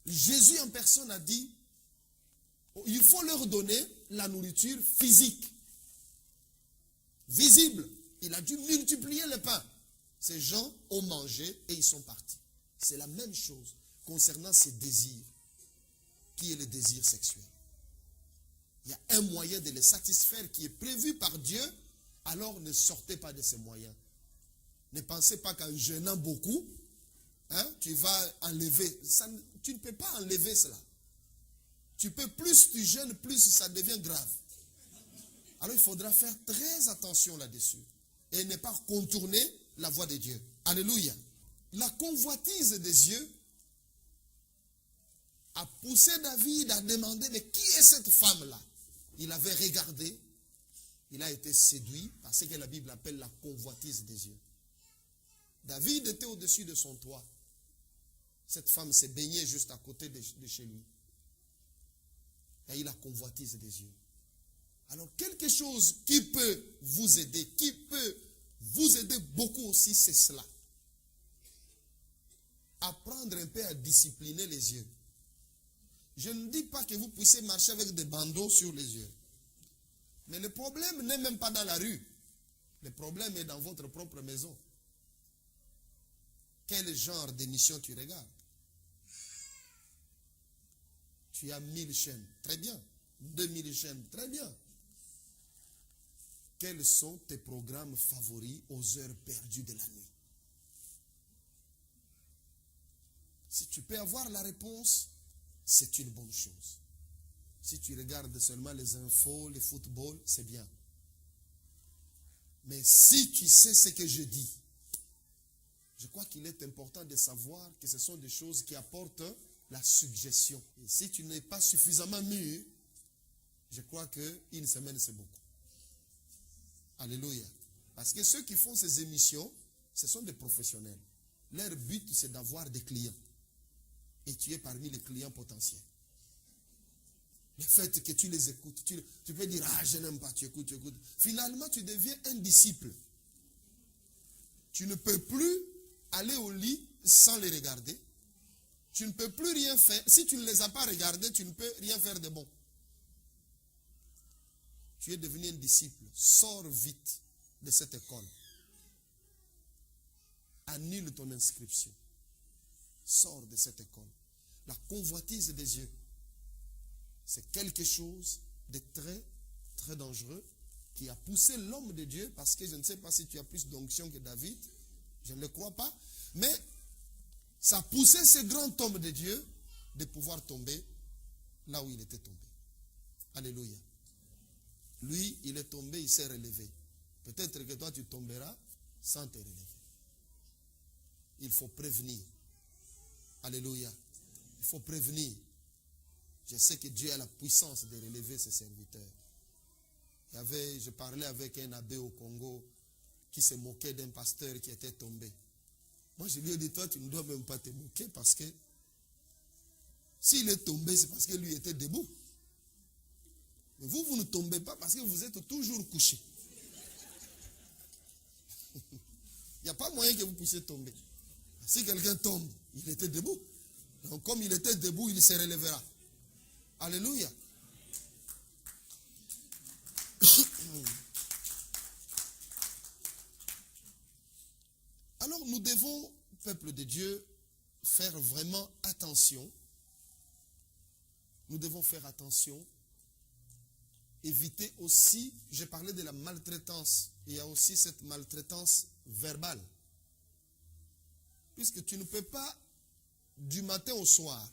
Jésus en personne a dit, il faut leur donner la nourriture physique, visible. Il a dû multiplier le pain. Ces gens ont mangé et ils sont partis. C'est la même chose concernant ces désirs, qui est le désir sexuel. Il y a un moyen de les satisfaire qui est prévu par Dieu, alors ne sortez pas de ces moyens. Ne pensez pas qu'en jeûnant beaucoup, tu vas enlever. Tu ne peux pas enlever cela. Plus tu jeûnes, plus ça devient grave. Alors il faudra faire très attention là-dessus. Et ne pas contourner la voie de Dieu. Alléluia. La convoitise des yeux a poussé David à demander, mais qui est cette femme-là? Il avait regardé, il a été séduit par ce que la Bible appelle la convoitise des yeux. David était au-dessus de son toit. Cette femme s'est baignée juste à côté de chez lui. Et il a convoitise des yeux. Alors quelque chose qui peut vous aider beaucoup aussi, c'est cela. Apprendre un peu à discipliner les yeux. Je ne dis pas que vous puissiez marcher avec des bandeaux sur les yeux. Mais le problème n'est même pas dans la rue. Le problème est dans votre propre maison. Quel genre d'émission tu regardes? Tu as 1000 chaînes, très bien. 2000 chaînes, très bien. Quels sont tes programmes favoris aux heures perdues de la nuit? Si tu peux avoir la réponse, c'est une bonne chose. Si tu regardes seulement les infos, les footballs, c'est bien. Mais si tu sais ce que je dis, je crois qu'il est important de savoir que ce sont des choses qui apportent la suggestion. Et si tu n'es pas suffisamment mûr, je crois qu'une semaine, c'est beaucoup. Alléluia. Parce que ceux qui font ces émissions, ce sont des professionnels. Leur but, c'est d'avoir des clients. Et tu es parmi les clients potentiels. Le fait que tu les écoutes, tu peux dire, je n'aime pas, tu écoutes. Finalement, tu deviens un disciple. Tu ne peux plus aller au lit sans les regarder. Tu ne peux plus rien faire. Si tu ne les as pas regardés, tu ne peux rien faire de bon. Tu es devenu un disciple. Sors vite de cette école. Annule ton inscription. Sors de cette école. La convoitise des yeux, c'est quelque chose de très, très dangereux qui a poussé l'homme de Dieu, parce que je ne sais pas si tu as plus d'onction que David, je ne le crois pas, mais ça a poussé ce grand homme de Dieu de pouvoir tomber là où il était tombé. Alléluia. Lui, il est tombé, il s'est relevé. Peut-être que toi, tu tomberas sans te relever. Il faut prévenir. Alléluia. Il faut prévenir. Je sais que Dieu a la puissance de relever ses serviteurs. Je parlais avec un abbé au Congo qui se moquait d'un pasteur qui était tombé. Moi, je lui ai dit, toi, tu ne dois même pas te moquer, parce que s'il est tombé, c'est parce que lui était debout. Mais vous ne tombez pas parce que vous êtes toujours couché. Il n'y a pas moyen que vous puissiez tomber. Si quelqu'un tombe, il était debout. Donc, comme il était debout, il se relèvera. Alléluia. Alors, nous devons, peuple de Dieu, faire vraiment attention. Nous devons faire attention. Éviter aussi, j'ai parlé de la maltraitance. Il y a aussi cette maltraitance verbale. Puisque tu ne peux pas, du matin au soir,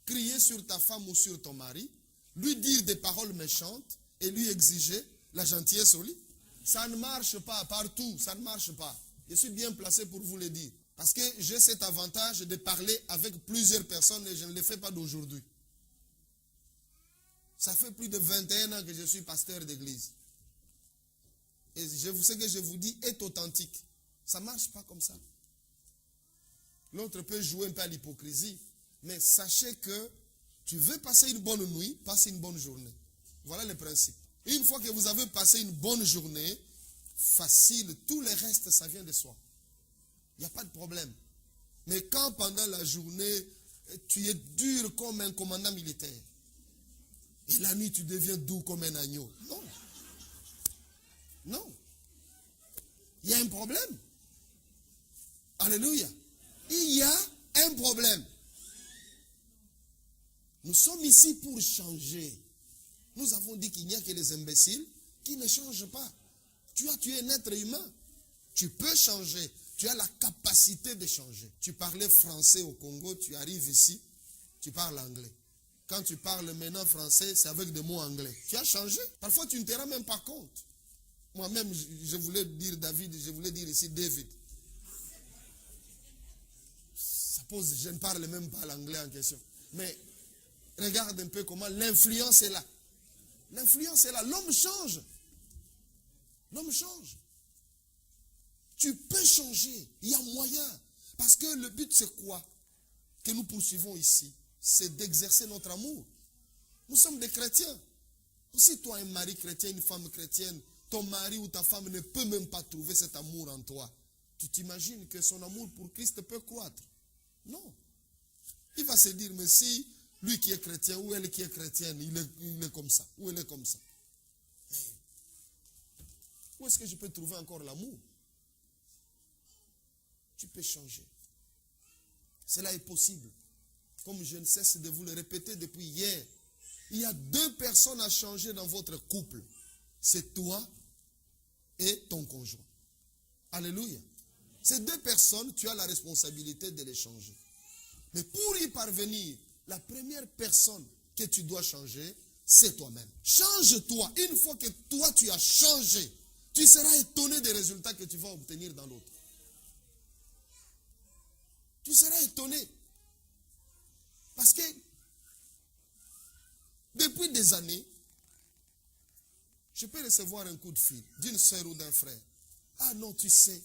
crier sur ta femme ou sur ton mari, lui dire des paroles méchantes et lui exiger la gentillesse au lit. Ça ne marche pas partout, ça ne marche pas. Je suis bien placé pour vous le dire. Parce que j'ai cet avantage de parler avec plusieurs personnes et je ne le fais pas d'aujourd'hui. Ça fait plus de 21 ans que je suis pasteur d'église. Et ce que je vous dis est authentique. Ça ne marche pas comme ça. L'autre peut jouer un peu à l'hypocrisie, mais sachez que tu veux passer une bonne nuit, passe une bonne journée. Voilà le principe. Une fois que vous avez passé une bonne journée, facile, tout le reste, ça vient de soi. Il n'y a pas de problème. Mais quand pendant la journée, tu es dur comme un commandant militaire, et la nuit, tu deviens doux comme un agneau. Non. Non. Il y a un problème. Alléluia. Il y a un problème. Nous sommes ici pour changer. Nous avons dit qu'il n'y a que les imbéciles qui ne changent pas. Tu es un être humain. Tu peux changer. Tu as la capacité de changer. Tu parlais français au Congo, tu arrives ici, tu parles anglais. Quand tu parles maintenant français, c'est avec des mots anglais. Tu as changé. Parfois, tu ne te rends même pas compte. Moi-même, je voulais dire David, je voulais dire ici David. Suppose, je ne parle même pas l'anglais en question. Mais regarde un peu comment l'influence est là. L'influence est là. L'homme change. L'homme change. Tu peux changer. Il y a moyen. Parce que le but, c'est quoi que nous poursuivons ici? C'est d'exercer notre amour. Nous sommes des chrétiens. Si toi, un mari chrétien, une femme chrétienne, ton mari ou ta femme ne peut même pas trouver cet amour en toi, tu t'imagines que son amour pour Christ peut croître? Non. Il va se dire, mais si lui qui est chrétien ou elle qui est chrétienne, il est comme ça, ou elle est comme ça. Mais où est-ce que je peux trouver encore l'amour? Tu peux changer. Cela est possible. Comme je ne cesse de vous le répéter depuis hier, il y a 2 personnes à changer dans votre couple. C'est toi et ton conjoint. Alléluia. Ces 2 personnes, tu as la responsabilité de les changer. Mais pour y parvenir, la première personne que tu dois changer, c'est toi-même. Change-toi. Une fois que toi, tu as changé, tu seras étonné des résultats que tu vas obtenir dans l'autre. Tu seras étonné. Parce que depuis des années, je peux recevoir un coup de fil d'une soeur ou d'un frère. Ah non, tu sais,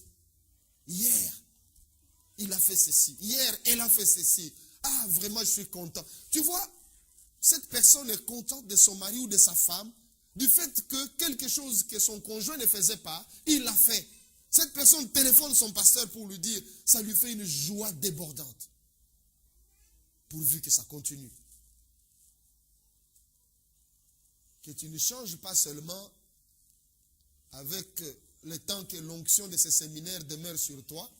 hier, il a fait ceci. Hier, elle a fait ceci. Ah, vraiment, je suis content. Tu vois, cette personne est contente de son mari ou de sa femme, du fait que quelque chose que son conjoint ne faisait pas, il l'a fait. Cette personne téléphone son pasteur pour lui dire, ça lui fait une joie débordante. Pourvu que ça continue. Que tu ne changes pas seulement avec le temps que l'onction de ces séminaires demeure sur toi.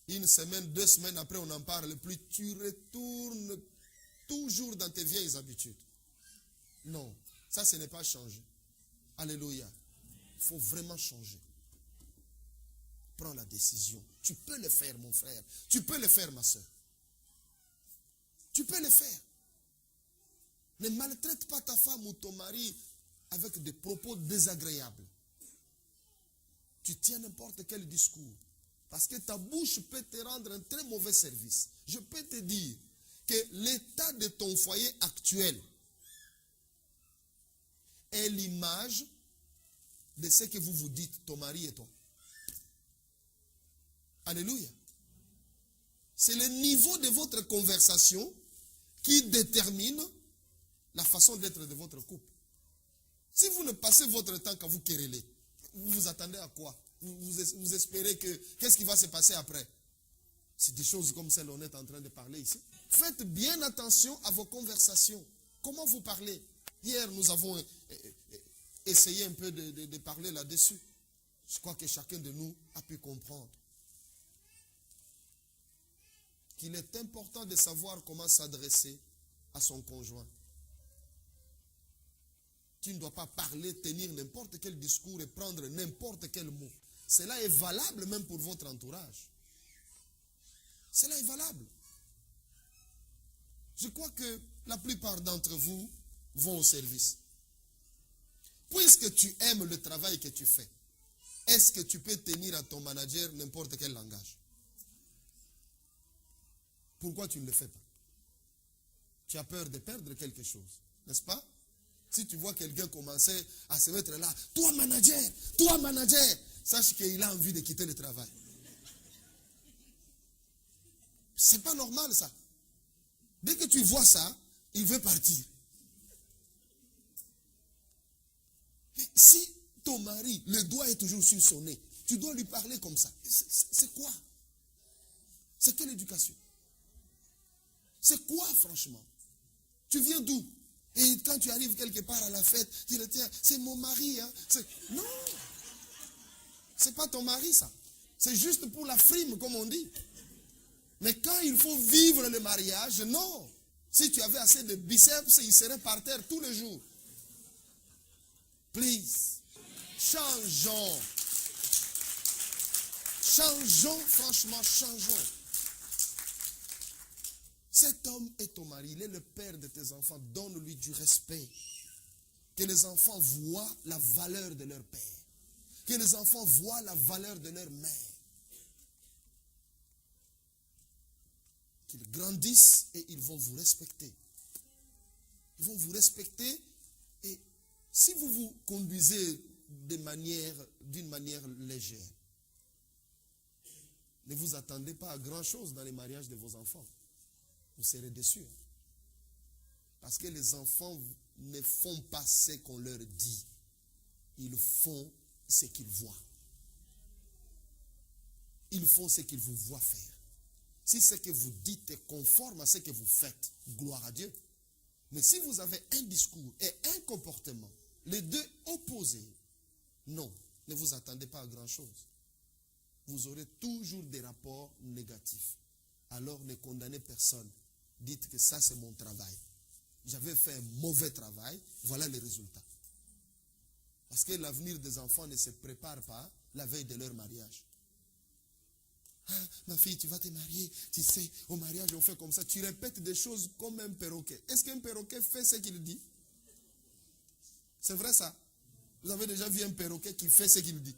Une semaine, 2 semaines après, on n'en parle plus. Tu retournes toujours dans tes vieilles habitudes. Non, ça, ce n'est pas changer. Alléluia. Il faut vraiment changer. Prends la décision. Tu peux le faire, mon frère. Tu peux le faire, ma soeur. Tu peux le faire. Ne maltraite pas ta femme ou ton mari avec des propos désagréables. Tu tiens n'importe quel discours. Parce que ta bouche peut te rendre un très mauvais service. Je peux te dire que l'état de ton foyer actuel est l'image de ce que vous vous dites, ton mari et toi. Alléluia. C'est le niveau de votre conversation qui détermine la façon d'être de votre couple. Si vous ne passez votre temps qu'à vous quereller, vous vous attendez à quoi? Vous espérez que, qu'est-ce qui va se passer après? C'est des choses comme celles qu'on est en train de parler ici. Faites bien attention à vos conversations. Comment vous parlez? Hier, nous avons essayé un peu de parler là-dessus. Je crois que chacun de nous a pu comprendre qu'il est important de savoir comment s'adresser à son conjoint. Tu ne dois pas parler, tenir n'importe quel discours et prendre n'importe quel mot. Cela est valable même pour votre entourage. Cela est valable. Je crois que la plupart d'entre vous vont au service. Puisque tu aimes le travail que tu fais, est-ce que tu peux tenir à ton manager n'importe quel langage? Pourquoi tu ne le fais pas? Tu as peur de perdre quelque chose, n'est-ce pas? Si tu vois quelqu'un commencer à se mettre là, toi manager, sache qu'il a envie de quitter le travail. C'est pas normal ça. Dès que tu vois ça, il veut partir. Et si ton mari, le doigt est toujours sur son nez, tu dois lui parler comme ça. C'est quoi? C'est quelle éducation? C'est quoi franchement? Tu viens d'où? Et quand tu arrives quelque part à la fête, tu dis, tiens, c'est mon mari. Hein? Non, c'est pas ton mari ça. C'est juste pour la frime comme on dit. Mais quand il faut vivre le mariage, non. Si tu avais assez de biceps, il serait par terre tous les jours. Please. Changeons. Changeons, franchement, changeons. Cet homme est ton mari, il est le père de tes enfants. Donne-lui du respect. Que les enfants voient la valeur de leur père. Que les enfants voient la valeur de leur mère. Qu'ils grandissent et ils vont vous respecter. Ils vont vous respecter et si vous vous conduisez d'une manière légère, ne vous attendez pas à grand chose dans les mariages de vos enfants. Vous serez déçus. Parce que les enfants ne font pas ce qu'on leur dit. Ils font ce qu'ils voient. Ils font ce qu'ils vous voient faire. Si ce que vous dites est conforme à ce que vous faites, gloire à Dieu. Mais si vous avez un discours et un comportement, les deux opposés, non, ne vous attendez pas à grand chose. Vous aurez toujours des rapports négatifs. Alors ne condamnez personne. Dites que ça c'est mon travail. J'avais fait un mauvais travail, voilà les résultats. Parce que l'avenir des enfants ne se prépare pas la veille de leur mariage. Ah, ma fille, tu vas te marier, tu sais, au mariage on fait comme ça. Tu répètes des choses comme un perroquet. Est-ce qu'un perroquet fait ce qu'il dit? C'est vrai ça? Vous avez déjà vu un perroquet qui fait ce qu'il dit?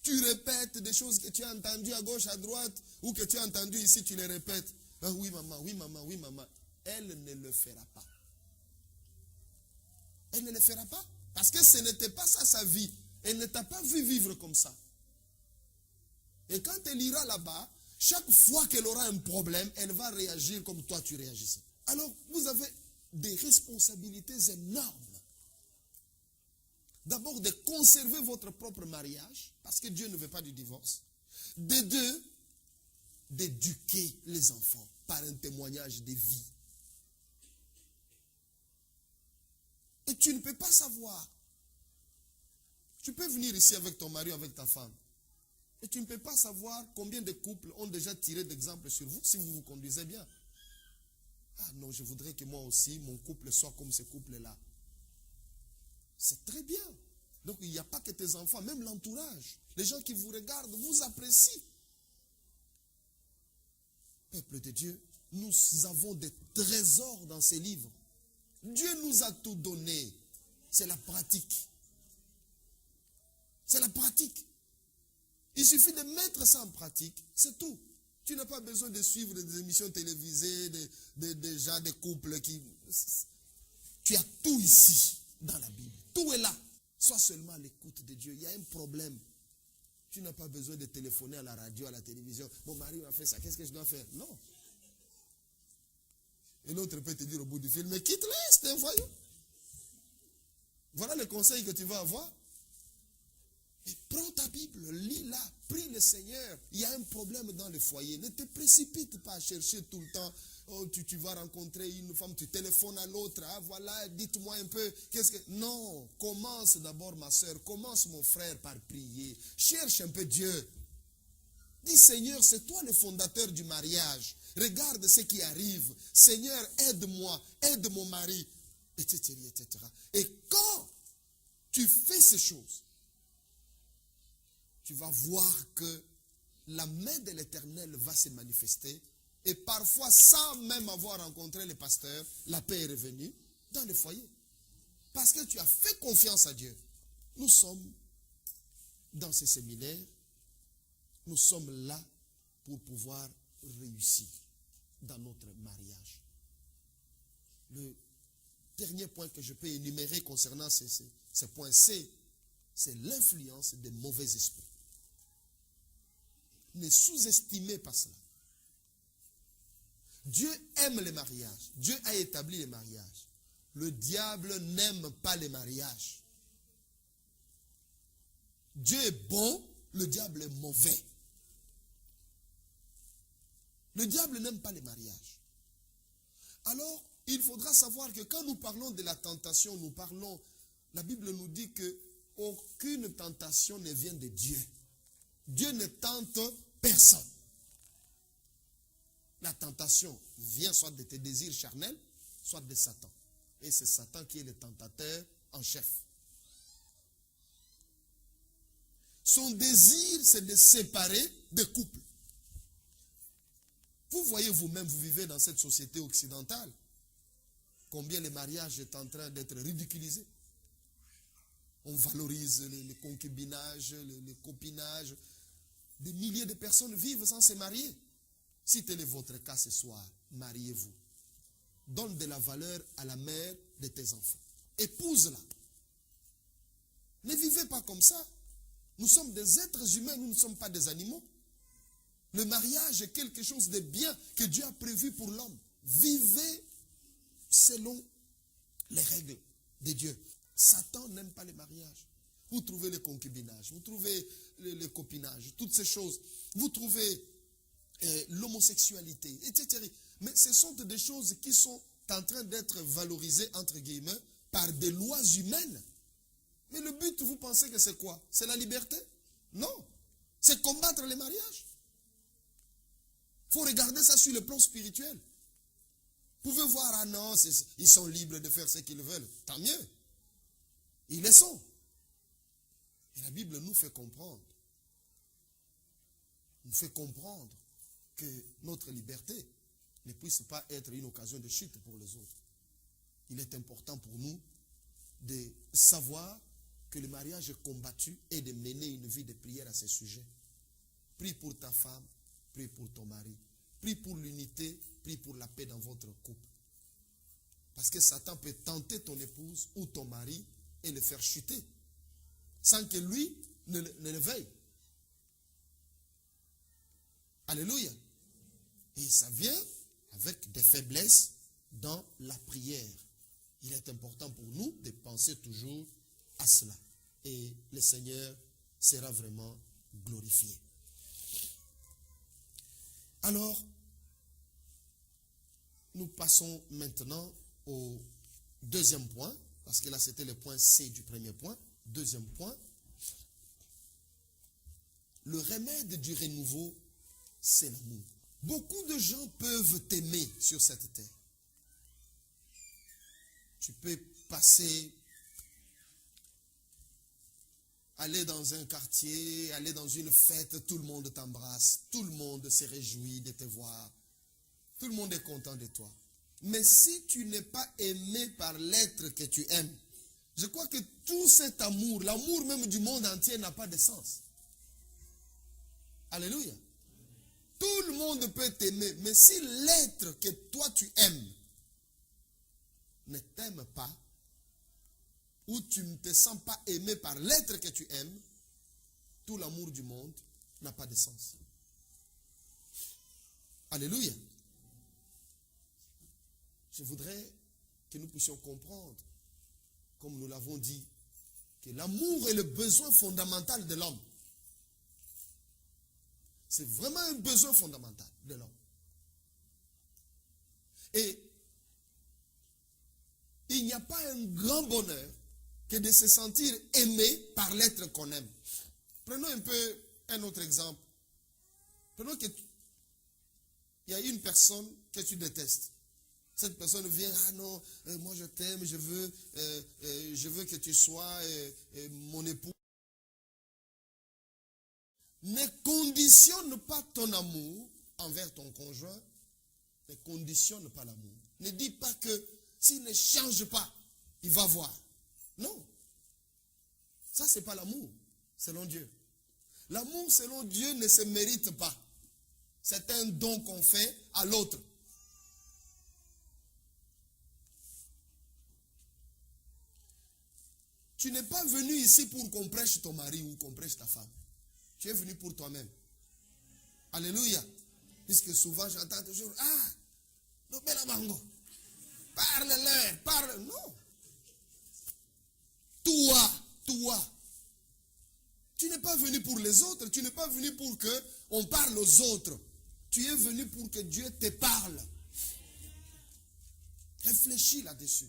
Tu répètes des choses que tu as entendues à gauche, à droite, ou que tu as entendues ici, tu les répètes. Ah, oui maman, oui maman, oui maman. Elle ne le fera pas. Elle ne le fera pas. Parce que ce n'était pas ça sa vie. Elle ne t'a pas vu vivre comme ça. Et quand elle ira là-bas, chaque fois qu'elle aura un problème, elle va réagir comme toi tu réagissais. Alors, vous avez des responsabilités énormes. D'abord, de conserver votre propre mariage, parce que Dieu ne veut pas du divorce. De deux, d'éduquer les enfants par un témoignage de vie. Et tu ne peux pas savoir. Tu peux venir ici avec ton mari ou avec ta femme. Et tu ne peux pas savoir combien de couples ont déjà tiré d'exemple sur vous si vous vous conduisez bien. Ah non, je voudrais que moi aussi, mon couple soit comme ce couple-là. C'est très bien. Donc il n'y a pas que tes enfants, même l'entourage. Les gens qui vous regardent vous apprécient. Peuple de Dieu, nous avons des trésors dans ces livres. Dieu nous a tout donné. C'est la pratique. C'est la pratique. Il suffit de mettre ça en pratique, c'est tout. Tu n'as pas besoin de suivre des émissions télévisées, des gens, des couples qui... Tu as tout ici, dans la Bible. Tout est là. Sois seulement à l'écoute de Dieu. Il y a un problème. Tu n'as pas besoin de téléphoner à la radio, à la télévision. Mon mari m'a fait ça, qu'est-ce que je dois faire? Non. Et l'autre peut te dire au bout du film, mais quitte-le, c'est un voyou. Voilà le conseil que tu vas avoir. Mais prends ta Bible, lis-la, prie le Seigneur. Il y a un problème dans le foyer. Ne te précipite pas à chercher tout le temps. Oh, tu vas rencontrer une femme, tu téléphones à l'autre. Ah voilà, dites-moi un peu. Qu'est-ce que... Non, commence d'abord ma soeur, commence mon frère par prier. Cherche un peu Dieu. Dis Seigneur, c'est toi le fondateur du mariage. Regarde ce qui arrive. Seigneur, aide-moi, aide mon mari, etc., etc. Et quand tu fais ces choses, tu vas voir que la main de l'Éternel va se manifester. Et parfois, sans même avoir rencontré le pasteur, la paix est revenue dans le foyer. Parce que tu as fait confiance à Dieu. Nous sommes dans ce séminaire. Nous sommes là pour pouvoir réussir dans notre mariage. Le dernier point que je peux énumérer concernant ce point C, c'est l'influence des mauvais esprits. Ne sous-estimez pas cela. Dieu aime les mariages. Dieu a établi les mariages. Le diable n'aime pas les mariages. Dieu est bon, le diable est mauvais. Le diable n'aime pas les mariages. Alors, il faudra savoir que quand nous parlons de la tentation, la Bible nous dit que aucune tentation ne vient de Dieu. Dieu ne tente personne. La tentation vient soit de tes désirs charnels, soit de Satan. Et c'est Satan qui est le tentateur en chef. Son désir, c'est de séparer des couples. Vous voyez vous-même, vous vivez dans cette société occidentale, combien le mariage est en train d'être ridiculisé. On valorise les concubinages, les copinages. Des milliers de personnes vivent sans se marier. Si tel est votre cas ce soir, mariez-vous. Donne de la valeur à la mère de tes enfants. Épouse-la. Ne vivez pas comme ça. Nous sommes des êtres humains, nous ne sommes pas des animaux. Le mariage est quelque chose de bien que Dieu a prévu pour l'homme. Vivez selon les règles de Dieu. Satan n'aime pas les mariages. Vous trouvez le concubinage, vous trouvez le copinage, toutes ces choses. Vous trouvez l'homosexualité, etc. Mais ce sont des choses qui sont en train d'être valorisées, entre guillemets, par des lois humaines. Mais le but, vous pensez que c'est quoi? C'est la liberté? Non. C'est combattre les mariages. Il faut regarder ça sur le plan spirituel. Vous pouvez voir, ah non, ils sont libres de faire ce qu'ils veulent. Tant mieux. Ils le sont. Et la Bible nous fait comprendre. Nous fait comprendre que notre liberté ne puisse pas être une occasion de chute pour les autres. Il est important pour nous de savoir que le mariage est combattu et de mener une vie de prière à ce sujet. Prie pour ta femme, prie pour ton mari. Prie pour l'unité, prie pour la paix dans votre couple. Parce que Satan peut tenter ton épouse ou ton mari et le faire chuter, sans que lui ne le veuille. Alléluia. Et ça vient avec des faiblesses dans la prière. Il est important pour nous de penser toujours à cela. Et le Seigneur sera vraiment glorifié. Alors, nous passons maintenant au deuxième point, parce que là c'était le point C du premier point. Deuxième point, le remède du renouveau, c'est l'amour. Beaucoup de gens peuvent t'aimer sur cette terre. Tu peux passer, aller dans un quartier, aller dans une fête, tout le monde t'embrasse, tout le monde se réjouit de te voir, tout le monde est content de toi. Mais si tu n'es pas aimé par l'être que tu aimes, je crois que tout cet amour, l'amour même du monde entier n'a pas de sens. Alléluia. Tout le monde peut t'aimer, mais si l'être que toi tu aimes ne t'aime pas, ou tu ne te sens pas aimé par l'être que tu aimes, tout l'amour du monde n'a pas de sens. Alléluia. Je voudrais que nous puissions comprendre, comme nous l'avons dit, que l'amour est le besoin fondamental de l'homme. C'est vraiment un besoin fondamental de l'homme. Et il n'y a pas un grand bonheur que de se sentir aimé par l'être qu'on aime. Prenons un autre exemple. Prenons qu'il y a une personne que tu détestes. Cette personne vient, ah non, moi je t'aime, je veux que tu sois mon époux. Ne conditionne pas ton amour envers ton conjoint, ne conditionne pas l'amour. Ne dis pas que s'il ne change pas, il va voir. Non. Ça, c'est pas l'amour, selon Dieu. L'amour, selon Dieu, ne se mérite pas. C'est un don qu'on fait à l'autre. Tu n'es pas venu ici pour qu'on prêche ton mari ou qu'on prêche ta femme. Tu es venu pour toi-même. Alléluia. Puisque souvent j'entends toujours, parle-leur, parle. Non. Toi. Tu n'es pas venu pour les autres. Tu n'es pas venu pour qu'on parle aux autres. Tu es venu pour que Dieu te parle. Réfléchis là-dessus.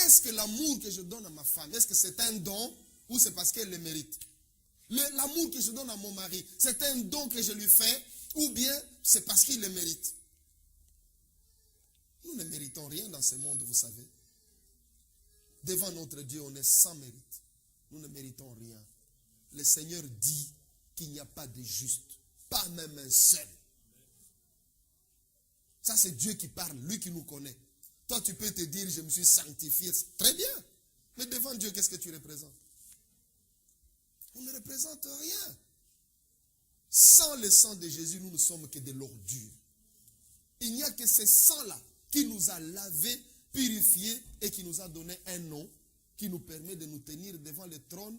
Est-ce que l'amour que je donne à ma femme, est-ce que c'est un don ou c'est parce qu'elle le mérite? L'amour que je donne à mon mari, c'est un don que je lui fais ou bien c'est parce qu'il le mérite? Nous ne méritons rien dans ce monde, vous savez. Devant notre Dieu, on est sans mérite. Nous ne méritons rien. Le Seigneur dit qu'il n'y a pas de juste, pas même un seul. Ça, c'est Dieu qui parle, lui qui nous connaît. Toi, tu peux te dire, je me suis sanctifié. Très bien. Mais devant Dieu, qu'est-ce que tu représentes? On ne représente rien. Sans le sang de Jésus, nous ne sommes que de l'ordure. Il n'y a que ce sang-là qui nous a lavés, purifiés et qui nous a donné un nom qui nous permet de nous tenir devant le trône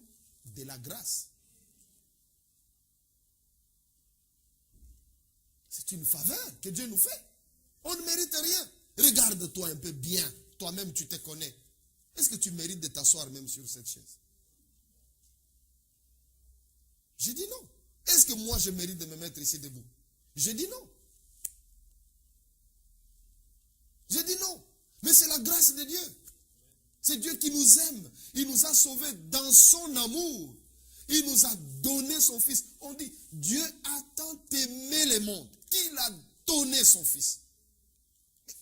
de la grâce. C'est une faveur que Dieu nous fait. On ne mérite rien. Regarde-toi un peu bien. Toi-même, tu te connais. Est-ce que tu mérites de t'asseoir même sur cette chaise? Je dis non. Est-ce que moi, je mérite de me mettre ici debout? Je dis non. Je dis non. Mais c'est la grâce de Dieu. C'est Dieu qui nous aime. Il nous a sauvés dans son amour. Il nous a donné son Fils. On dit, Dieu a tant aimé le monde qu'il a donné son Fils.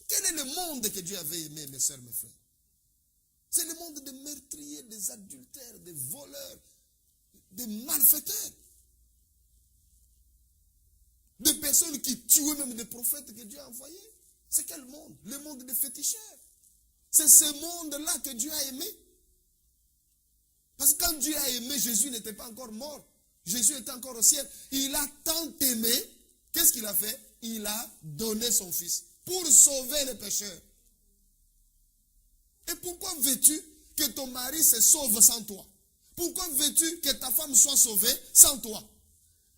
Quel est le monde que Dieu avait aimé, mes soeurs, mes frères? C'est le monde des meurtriers, des adultères, des voleurs, des malfaiteurs. Des personnes qui tuaient même des prophètes que Dieu a envoyés. C'est quel monde? Le monde des féticheurs. C'est ce monde-là que Dieu a aimé. Parce que quand Dieu a aimé, Jésus n'était pas encore mort. Jésus était encore au ciel. Il a tant aimé. Qu'est-ce qu'il a fait? Il a donné son Fils pour sauver les pécheurs. Et pourquoi veux-tu que ton mari se sauve sans toi? Pourquoi veux-tu que ta femme soit sauvée sans toi?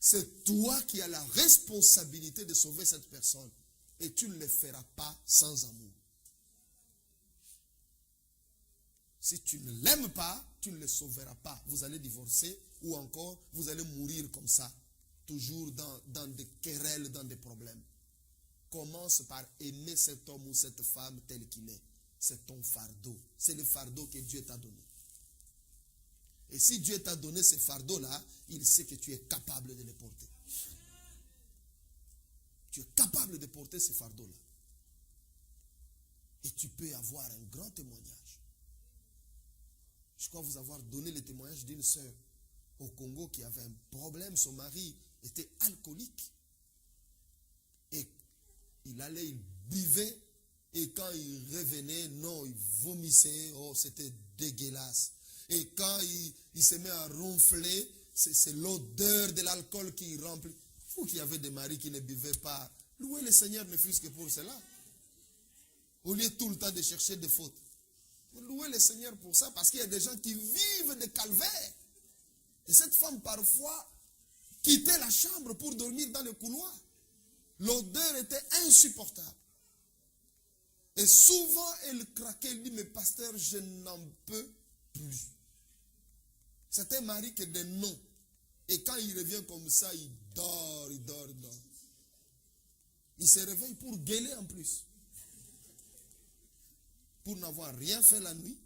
C'est toi qui as la responsabilité de sauver cette personne. Et tu ne le feras pas sans amour. Si tu ne l'aimes pas, tu ne le sauveras pas. Vous allez divorcer ou encore vous allez mourir comme ça. Toujours dans des querelles, dans des problèmes. Commence par aimer cet homme ou cette femme tel qu'il est. C'est ton fardeau. C'est le fardeau que Dieu t'a donné. Et si Dieu t'a donné ce fardeau-là, il sait que tu es capable de le porter. Tu es capable de porter ce fardeau-là. Et tu peux avoir un grand témoignage. Je crois vous avoir donné le témoignage d'une sœur au Congo qui avait un problème. Son mari était alcoolique. Et il buvait. Et quand il revenait, non, il vomissait. Oh, c'était dégueulasse. Et quand il se met à ronfler, c'est l'odeur de l'alcool qui remplit. Vous qui avez des maris qui ne buvaient pas, louez le Seigneur ne fût-ce que pour cela. Au lieu tout le temps de chercher des fautes. Louez le Seigneur pour ça, parce qu'il y a des gens qui vivent de calvaire. Et cette femme, parfois, quittait la chambre pour dormir dans le couloir. L'odeur était insupportable. Et souvent, elle craquait, elle dit, mais pasteur, je n'en peux plus. C'est un mari qui est des noms. Et quand il revient comme ça, il dort. Il se réveille pour gueuler en plus. Pour n'avoir rien fait la nuit.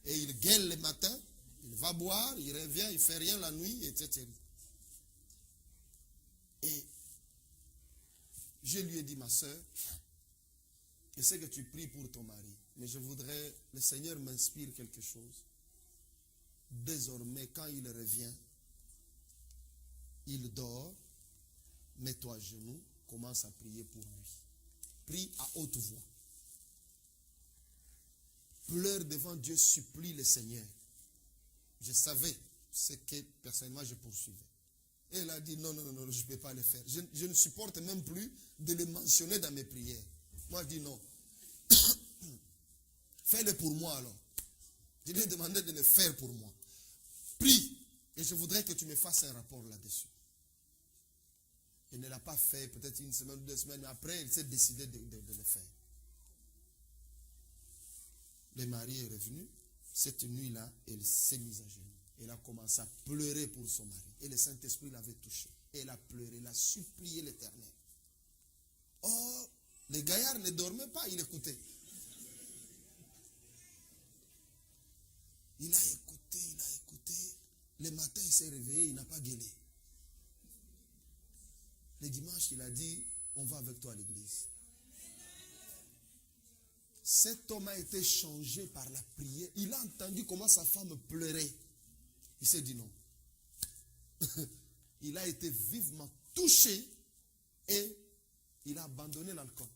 Et il gueule le matin. Il va boire, il revient, il ne fait rien la nuit, etc. Et je lui ai dit, ma soeur, je sais que tu pries pour ton mari. Mais je voudrais, le Seigneur m'inspire quelque chose. Désormais, quand il revient, il dort, mets-toi à genoux, commence à prier pour lui. Prie à haute voix. Pleure devant Dieu, supplie le Seigneur. Je savais ce que personnellement je poursuivais. Et elle a dit non, je ne peux pas le faire. Je ne supporte même plus de le mentionner dans mes prières. Moi, je dis non. Fais-le pour moi alors. Je lui ai demandé de le faire pour moi. Prie. Et je voudrais que tu me fasses un rapport là-dessus. Il ne l'a pas fait, peut-être une semaine ou 2 semaines, mais après, il s'est décidé de le faire. Le mari est revenu. Cette nuit-là, elle s'est mise à genoux. Elle a commencé à pleurer pour son mari. Et le Saint-Esprit l'avait touché. Elle a pleuré, elle a supplié l'Éternel. Oh, le gaillard ne dormait pas, il écoutait. Il a écouté, il a écouté. Le matin, il s'est réveillé, il n'a pas gueulé. Le dimanche, il a dit, on va avec toi à l'église. Cet homme a été changé par la prière. Il a entendu comment sa femme pleurait. Il s'est dit non. Il a été vivement touché et il a abandonné l'alcool.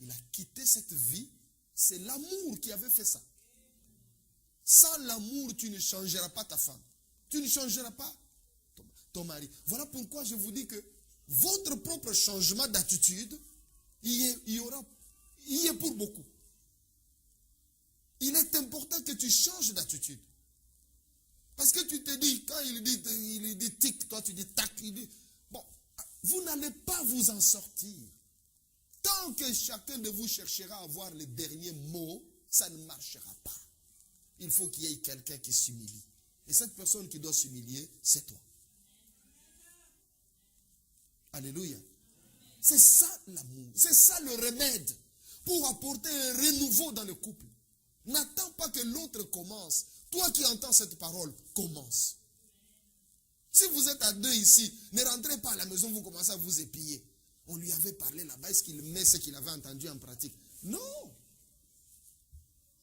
Il a quitté cette vie. C'est l'amour qui avait fait ça. Sans l'amour, tu ne changeras pas ta femme. Tu ne changeras pas ton mari. Voilà pourquoi je vous dis que votre propre changement d'attitude, il est pour beaucoup. Il est important que tu changes d'attitude. Parce que tu te dis, quand il dit tic, toi tu dis tac, il dit, bon, vous n'allez pas vous en sortir. Tant que chacun de vous cherchera à avoir les derniers mots, ça ne marchera pas. Il faut qu'il y ait quelqu'un qui s'humilie. Et cette personne qui doit s'humilier, c'est toi. Alléluia. C'est ça l'amour. C'est ça le remède pour apporter un renouveau dans le couple. N'attends pas que l'autre commence. Toi qui entends cette parole, commence. Si vous êtes à 2 ici, ne rentrez pas à la maison, vous commencez à vous épier. On lui avait parlé là-bas, est-ce qu'il met ce qu'il avait entendu en pratique? Non.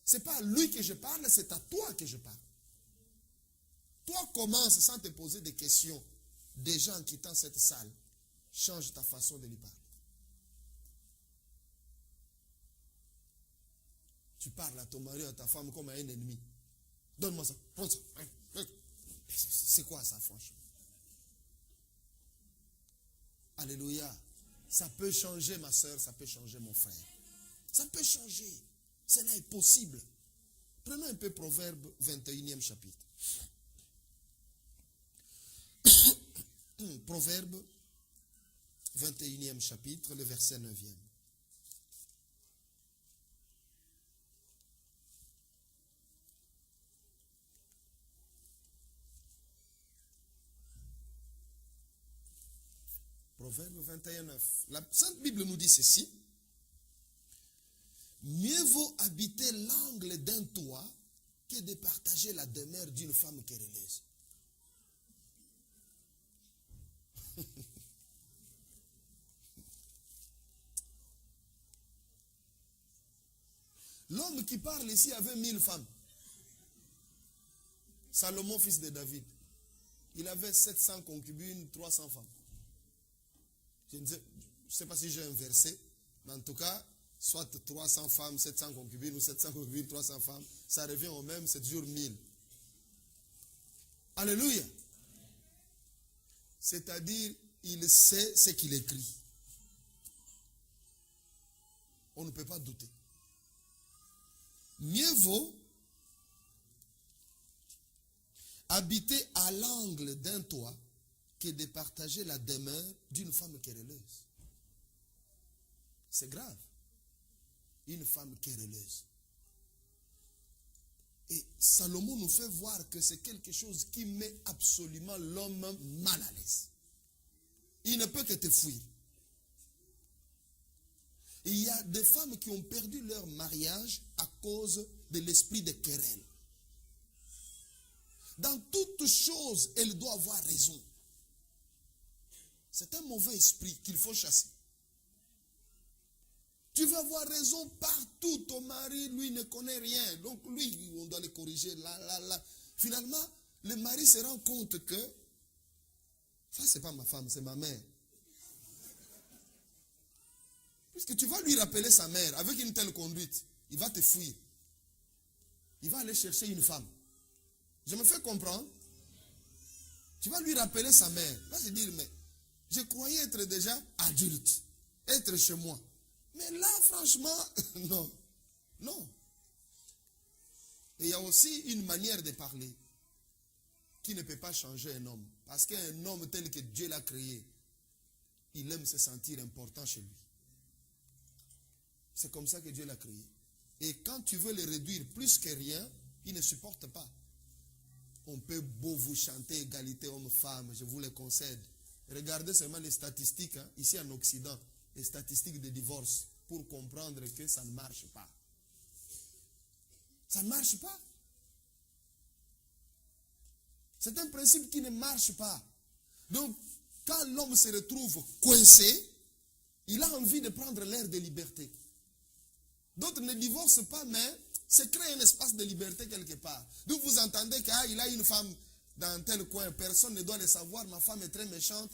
Ce n'est pas à lui que je parle, c'est à toi que je parle. Toi commence sans te poser des questions. Déjà en quittant cette salle, change ta façon de lui parler. Tu parles à ton mari, à ta femme comme à un ennemi. Donne-moi ça, prends ça. C'est quoi ça, franchement? Alléluia. Ça peut changer ma soeur, ça peut changer mon frère. Ça peut changer. Cela est possible. Prenons un peu Proverbe 21e chapitre. Proverbe 21e chapitre, le verset 9e. Proverbe 21, 9. La Sainte Bible nous dit ceci. Mieux vaut habiter l'angle d'un toit que de partager la demeure d'une femme querelleuse. L'homme qui parle ici avait 1000 femmes. Salomon, fils de David. Il avait 700 concubines, 300 femmes. Je ne sais pas si j'ai inversé, mais en tout cas, soit 300 femmes, 700 concubines, ou 700 concubines, 300 femmes, ça revient au même, c'est toujours 1000. Alléluia. C'est-à-dire, il sait ce qu'il écrit. On ne peut pas douter. Mieux vaut habiter à l'angle d'un toit que de partager la demeure d'une femme querelleuse. C'est grave. Une femme querelleuse. Et Salomon nous fait voir que c'est quelque chose qui met absolument l'homme mal à l'aise. Il ne peut que te fuir. Et il y a des femmes qui ont perdu leur mariage à cause de l'esprit de querelle. Dans toutes choses, elle doit avoir raison. C'est un mauvais esprit qu'il faut chasser. Tu vas avoir raison partout. Ton mari, lui, ne connaît rien. Donc, lui, on doit le corriger là. Finalement, le mari se rend compte que ça, c'est pas ma femme, c'est ma mère. Puisque tu vas lui rappeler sa mère avec une telle conduite, il va te fuir. Il va aller chercher une femme. Je me fais comprendre? Tu vas lui rappeler sa mère. Il va se dire, mais je croyais être déjà adulte, être chez moi. Mais là, franchement, non. Et il y a aussi une manière de parler qui ne peut pas changer un homme. Parce qu'un homme tel que Dieu l'a créé, il aime se sentir important chez lui. C'est comme ça que Dieu l'a créé. Et quand tu veux le réduire plus que rien, il ne supporte pas. On peut beau vous chanter égalité homme-femme, je vous le concède. Regardez seulement les statistiques, ici en Occident, les statistiques de divorce, pour comprendre que ça ne marche pas. Ça ne marche pas. C'est un principe qui ne marche pas. Donc, quand l'homme se retrouve coincé, il a envie de prendre l'air de liberté. D'autres ne divorcent pas, mais se crée un espace de liberté quelque part. Donc vous entendez qu'il a une femme dans tel coin, personne ne doit le savoir, ma femme est très méchante.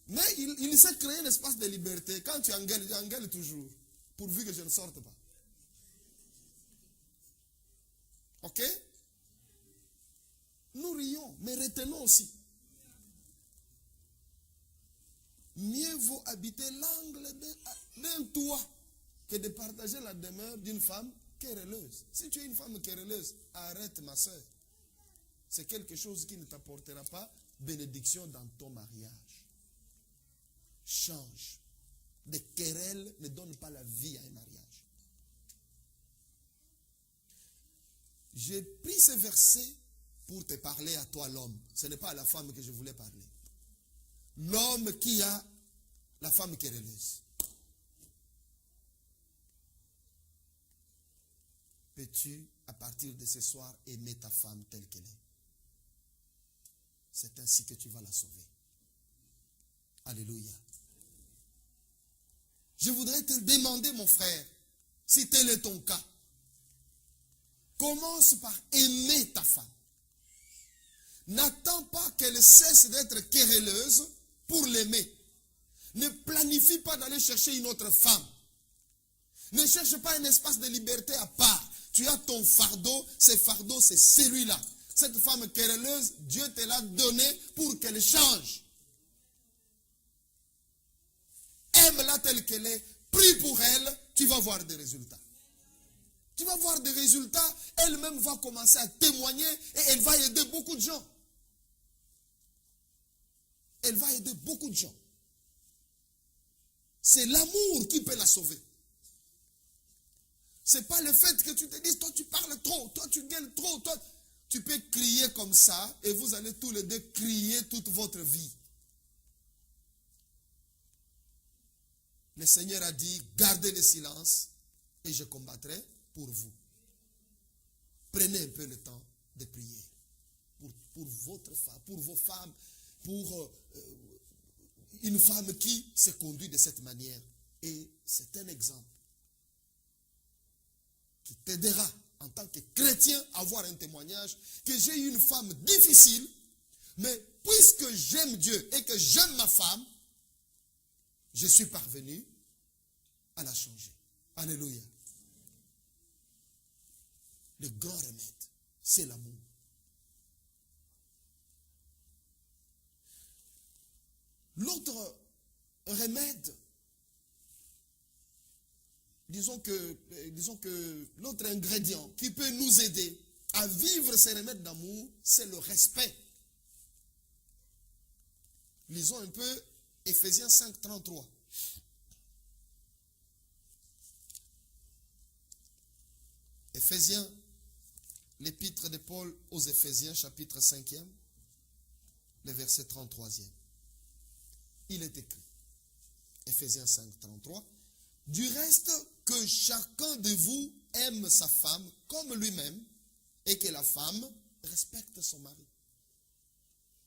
Mais il s'est créé un espace de liberté. Quand tu engueules toujours, pourvu que je ne sorte pas. Ok? Nous rions, mais retenons aussi. Mieux vaut habiter l'angle d'un toit que de partager la demeure d'une femme querelleuse. Si tu es une femme querelleuse, arrête ma soeur. C'est quelque chose qui ne t'apportera pas bénédiction dans ton mariage. Change. Des querelles ne donnent pas la vie à un mariage. J'ai pris ce verset pour te parler à toi l'homme. Ce n'est pas à la femme que je voulais parler. L'homme qui a la femme querelleuse. Peux-tu, à partir de ce soir, aimer ta femme telle qu'elle est? C'est ainsi que tu vas la sauver. Alléluia. Je voudrais te demander, mon frère, si tel est ton cas, commence par aimer ta femme. N'attends pas qu'elle cesse d'être querelleuse pour l'aimer. Ne planifie pas d'aller chercher une autre femme. Ne cherche pas un espace de liberté à part. Tu as ton fardeau, ce fardeau c'est celui-là. Cette femme querelleuse, Dieu te l'a donnée pour qu'elle change. Aime-la telle qu'elle est, prie pour elle, tu vas voir des résultats. Tu vas voir des résultats, elle-même va commencer à témoigner et elle va aider beaucoup de gens. Elle va aider beaucoup de gens. C'est l'amour qui peut la sauver. Ce n'est pas le fait que tu te dises, toi tu parles trop, toi tu gueules trop, toi tu peux crier comme ça et vous allez tous les deux crier toute votre vie. Le Seigneur a dit, gardez le silence et je combattrai pour vous. Prenez un peu le temps de prier pour votre femme, pour vos femmes, pour une femme qui se conduit de cette manière. Et c'est un exemple qui t'aidera en tant que chrétien à avoir un témoignage que j'ai eu une femme difficile, mais puisque j'aime Dieu et que j'aime ma femme, je suis parvenu à la changer. Alléluia. Le grand remède, c'est l'amour. L'autre remède, disons que l'autre ingrédient qui peut nous aider à vivre ces remèdes d'amour, c'est le respect. Lisons un peu Ephésiens 5, 33. Ephésiens, l'épître de Paul aux Éphésiens, chapitre 5e, le verset 33e. Il est écrit, Ephésiens 5, 33, « Du reste, que chacun de vous aime sa femme comme lui-même, et que la femme respecte son mari. »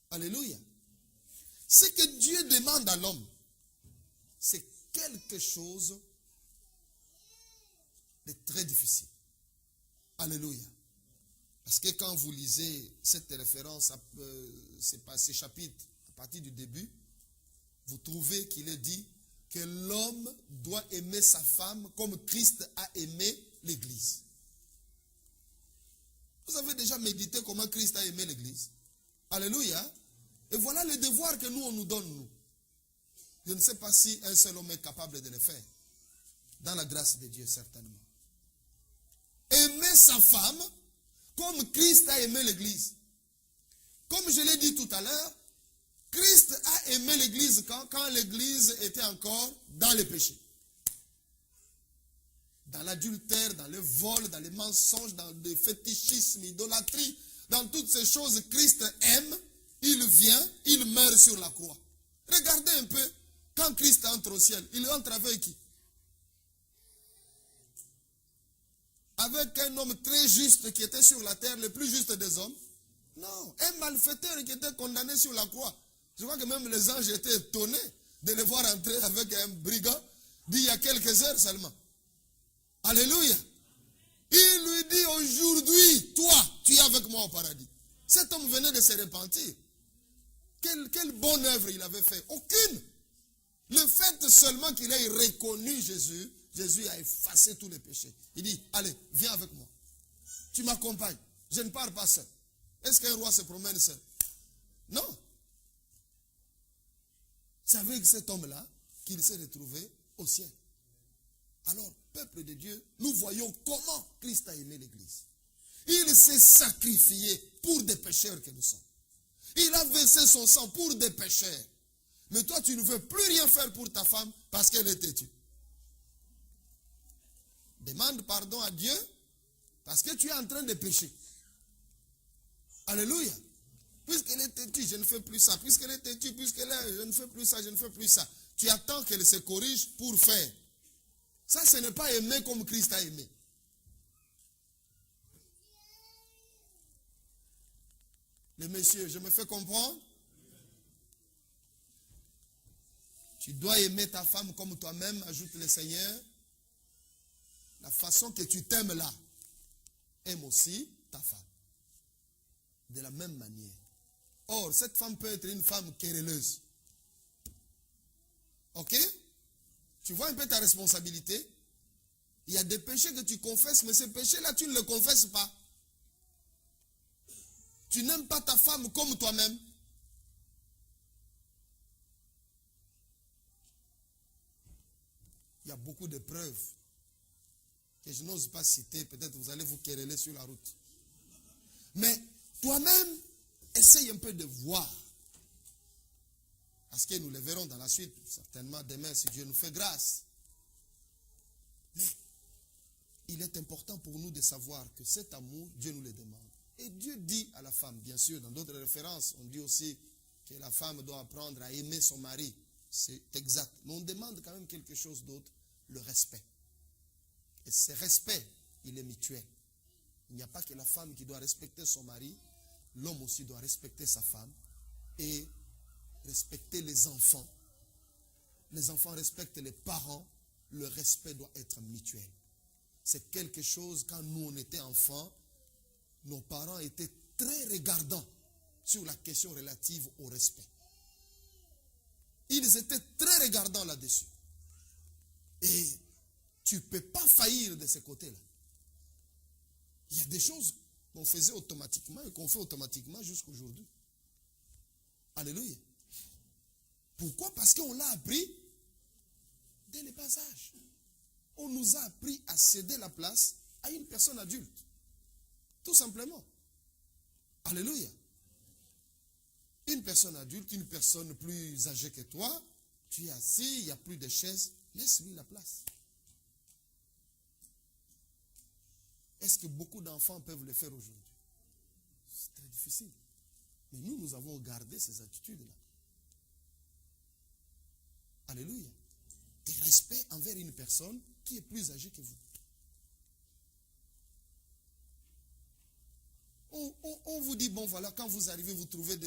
Alléluia. Ce que Dieu demande à l'homme, c'est quelque chose de très difficile. Alléluia. Parce que quand vous lisez cette référence, ces chapitres, à partir du début, vous trouvez qu'il est dit que l'homme doit aimer sa femme comme Christ a aimé l'Église. Vous avez déjà médité comment Christ a aimé l'Église. Alléluia. Et voilà le devoir que nous, on nous donne, nous. Je ne sais pas si un seul homme est capable de le faire. Dans la grâce de Dieu, certainement. Aimer sa femme comme Christ a aimé l'église. Comme je l'ai dit tout à l'heure, Christ a aimé l'église quand l'église était encore dans le péché. Dans l'adultère, dans le vol, dans les mensonges, dans le fétichisme, l'idolâtrie, dans toutes ces choses, Christ aime, il vient, il meurt sur la croix. Regardez un peu, quand Christ entre au ciel, il entre avec qui? Avec un homme très juste qui était sur la terre, le plus juste des hommes? Non, un malfaiteur qui était condamné sur la croix. Je crois que même les anges étaient étonnés de le voir entrer avec un brigand d'il y a quelques heures seulement. Alléluia. Il lui dit aujourd'hui, toi, tu es avec moi au paradis. Cet homme venait de se repentir. Quelle bonne œuvre il avait fait? Aucune. Le fait seulement qu'il ait reconnu Jésus, Jésus a effacé tous les péchés. Il dit, allez, viens avec moi. Tu m'accompagnes. Je ne pars pas seul. Est-ce qu'un roi se promène seul? Non. C'est avec cet homme-là qu'il s'est retrouvé au ciel. Alors, peuple de Dieu, nous voyons comment Christ a aimé l'église. Il s'est sacrifié pour des pécheurs que nous sommes. Il a versé son sang pour des pécheurs. Mais toi, tu ne veux plus rien faire pour ta femme parce qu'elle est têtue. Demande pardon à Dieu parce que tu es en train de pécher. Alléluia. Puisqu'elle est têtue, je ne fais plus ça. Puisqu'elle est têtue, je ne fais plus ça, je ne fais plus ça. Tu attends qu'elle se corrige pour faire. Ça, ce n'est pas aimer comme Christ a aimé. Les messieurs, je me fais comprendre? Tu dois aimer ta femme comme toi-même, ajoute le Seigneur. La façon que tu t'aimes là, aime aussi ta femme. De la même manière. Or, cette femme peut être une femme querelleuse. Ok? Tu vois un peu ta responsabilité? Il y a des péchés que tu confesses, mais ces péchés-là, tu ne les confesses pas. Tu n'aimes pas ta femme comme toi-même. Il y a beaucoup de preuves que je n'ose pas citer. Peut-être vous allez vous quereller sur la route. Mais toi-même, essaye un peu de voir. Parce que nous le verrons dans la suite, certainement demain, si Dieu nous fait grâce. Mais il est important pour nous de savoir que cet amour, Dieu nous le demande. Et Dieu dit à la femme, bien sûr, dans d'autres références, on dit aussi que la femme doit apprendre à aimer son mari. C'est exact. Mais on demande quand même quelque chose d'autre, le respect. Et ce respect, il est mutuel. Il n'y a pas que la femme qui doit respecter son mari, l'homme aussi doit respecter sa femme et respecter les enfants. Les enfants respectent les parents, le respect doit être mutuel. C'est quelque chose, quand nous on était enfants, nos parents étaient très regardants sur la question relative au respect. Ils étaient très regardants là-dessus. Et tu ne peux pas faillir de ce côté-là. Il y a des choses qu'on faisait automatiquement et qu'on fait automatiquement jusqu'aujourd'hui. Alléluia. Pourquoi? Parce qu'on l'a appris dès le bas âge. On nous a appris à céder la place à une personne adulte. Tout simplement. Alléluia. Une personne adulte, une personne plus âgée que toi, tu es assis, il n'y a plus de chaise, laisse-lui la place. Est-ce que beaucoup d'enfants peuvent le faire aujourd'hui? C'est très difficile. Mais nous avons gardé ces attitudes-là. Alléluia. Du respect envers une personne qui est plus âgée que vous. On vous dit, bon voilà, quand vous arrivez, vous trouvez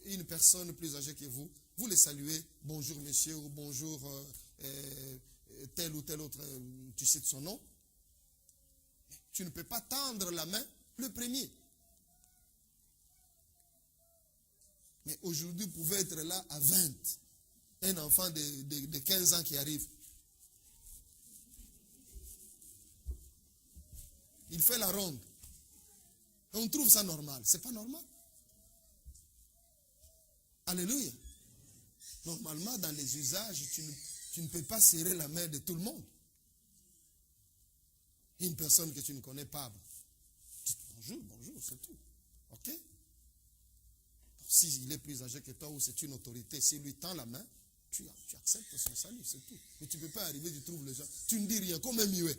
une personne plus âgée que vous, vous les saluez, bonjour monsieur, ou bonjour tel ou tel autre, tu sais de son nom. Tu ne peux pas tendre la main le premier. Mais aujourd'hui, vous pouvez être là à 20. Un enfant de 15 ans qui arrive. Il fait la ronde. On trouve ça normal. C'est pas normal. Alléluia. Normalement, dans les usages, tu ne peux pas serrer la main de tout le monde. Une personne que tu ne connais pas, dis bonjour, bonjour, c'est tout. Ok? S'il est plus âgé que toi ou c'est une autorité, s'il lui tend la main, tu acceptes son salut, c'est tout. Mais tu ne peux pas arriver, tu trouves les gens, tu ne dis rien, comme un muet.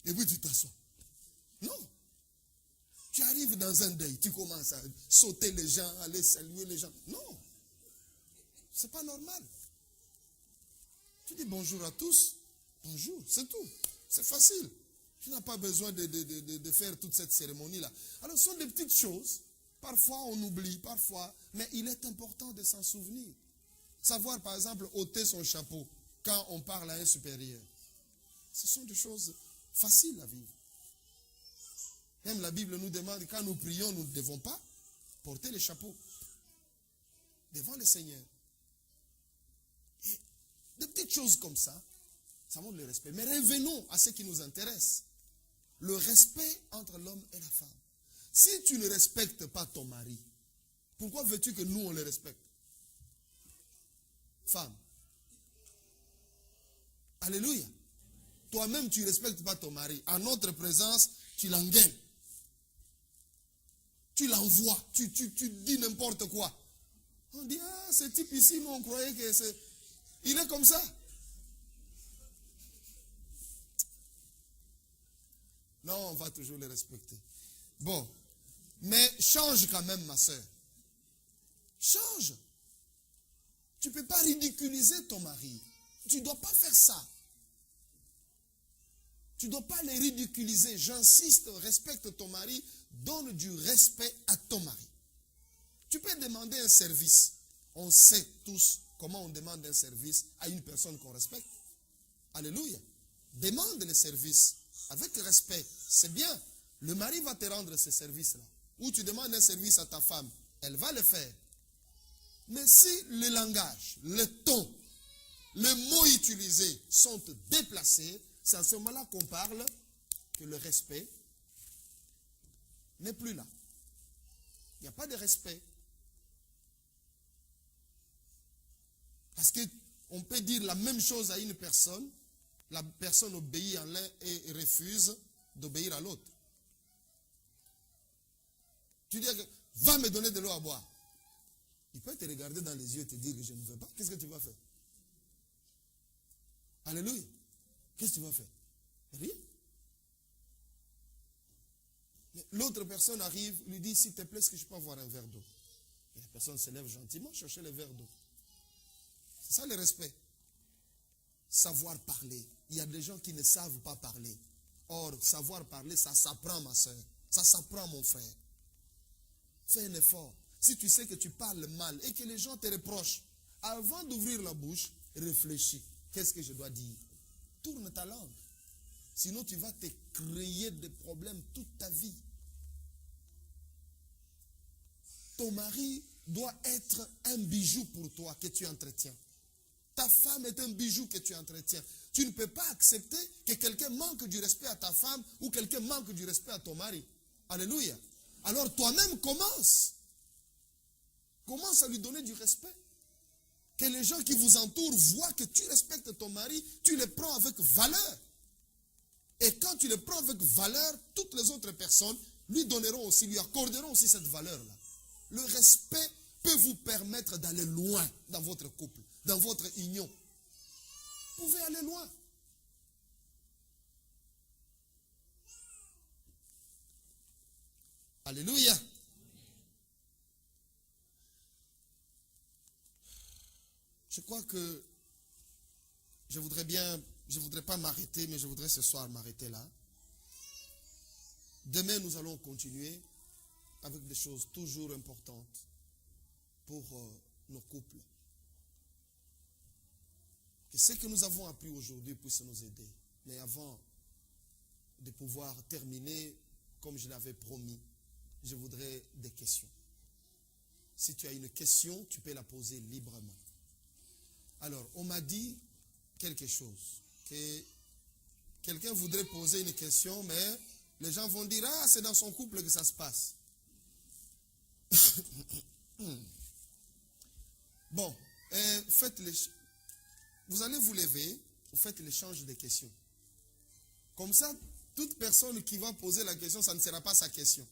Et puis tu t'assois. Non. Tu arrives dans un deuil, tu commences à sauter les gens, aller saluer les gens. Non. C'est pas normal. Tu dis bonjour à tous. Bonjour, c'est tout. C'est facile. Tu n'as pas besoin de faire toute cette cérémonie-là. Alors, ce sont des petites choses. Parfois, on oublie, parfois. Mais il est important de s'en souvenir. Savoir, par exemple, ôter son chapeau quand on parle à un supérieur. Ce sont des choses faciles à vivre. Même la Bible nous demande, quand nous prions, nous ne devons pas porter les chapeaux devant le Seigneur. Et des petites choses comme ça, ça montre le respect. Mais revenons à ce qui nous intéresse. Le respect entre l'homme et la femme. Si tu ne respectes pas ton mari, pourquoi veux-tu que nous, on le respecte? Femme. Alléluia. Toi-même, tu ne respectes pas ton mari. À notre présence, tu l'engueules. Tu l'envoies. Tu dis n'importe quoi. On dit, ah, ce type ici, nous, on croyait que c'est... Il est comme ça. Non, on va toujours le respecter. Bon. Mais change quand même, ma soeur. Change. Tu ne peux pas ridiculiser ton mari. Tu ne dois pas faire ça. Tu ne dois pas les ridiculiser. J'insiste, respecte ton mari. Donne du respect à ton mari. Tu peux demander un service. On sait tous comment on demande un service à une personne qu'on respecte. Alléluia. Demande le service avec respect. C'est bien. Le mari va te rendre ce service-là. Ou tu demandes un service à ta femme. Elle va le faire. Mais si le langage, le ton, les mots utilisés sont déplacés, c'est à ce moment-là qu'on parle que le respect n'est plus là. Il n'y a pas de respect. Parce qu'on peut dire la même chose à une personne, la personne obéit à l'un et refuse d'obéir à l'autre. Tu dis que va me donner de l'eau à boire. Il peut te regarder dans les yeux et te dire que je ne veux pas. Qu'est-ce que tu vas faire? Alléluia. Qu'est-ce que tu vas faire? Rien. L'autre personne arrive, lui dit, s'il te plaît, est-ce que je peux avoir un verre d'eau? Et la personne se lève gentiment, chercher le verre d'eau. C'est ça le respect. Savoir parler. Il y a des gens qui ne savent pas parler. Or, savoir parler, ça s'apprend, ma soeur. Ça s'apprend, mon frère. Fais un effort. Si tu sais que tu parles mal et que les gens te reprochent, avant d'ouvrir la bouche, réfléchis. Qu'est-ce que je dois dire? Tourne ta langue. Sinon, tu vas te créer des problèmes toute ta vie. Ton mari doit être un bijou pour toi que tu entretiens. Ta femme est un bijou que tu entretiens. Tu ne peux pas accepter que quelqu'un manque du respect à ta femme ou quelqu'un manque du respect à ton mari. Alléluia. Alors toi-même commence. Commence à lui donner du respect. Que les gens qui vous entourent voient que tu respectes ton mari, tu le prends avec valeur. Et quand tu le prends avec valeur, toutes les autres personnes lui donneront aussi, lui accorderont aussi cette valeur-là. Le respect peut vous permettre d'aller loin dans votre couple, dans votre union. Vous pouvez aller loin. Alléluia. Je crois que je voudrais pas m'arrêter, mais je voudrais ce soir m'arrêter là. Demain, nous allons continuer avec des choses toujours importantes pour nos couples. Que ce que nous avons appris aujourd'hui puisse nous aider. Mais avant de pouvoir terminer, comme je l'avais promis, je voudrais des questions. Si tu as une question, tu peux la poser librement. Alors, on m'a dit quelque chose, que quelqu'un voudrait poser une question, mais les gens vont dire, ah, c'est dans son couple que ça se passe. Bon, faites les... Vous allez vous lever vous faites l'échange des questions. Comme ça, toute personne qui va poser la question, ça ne sera pas sa question.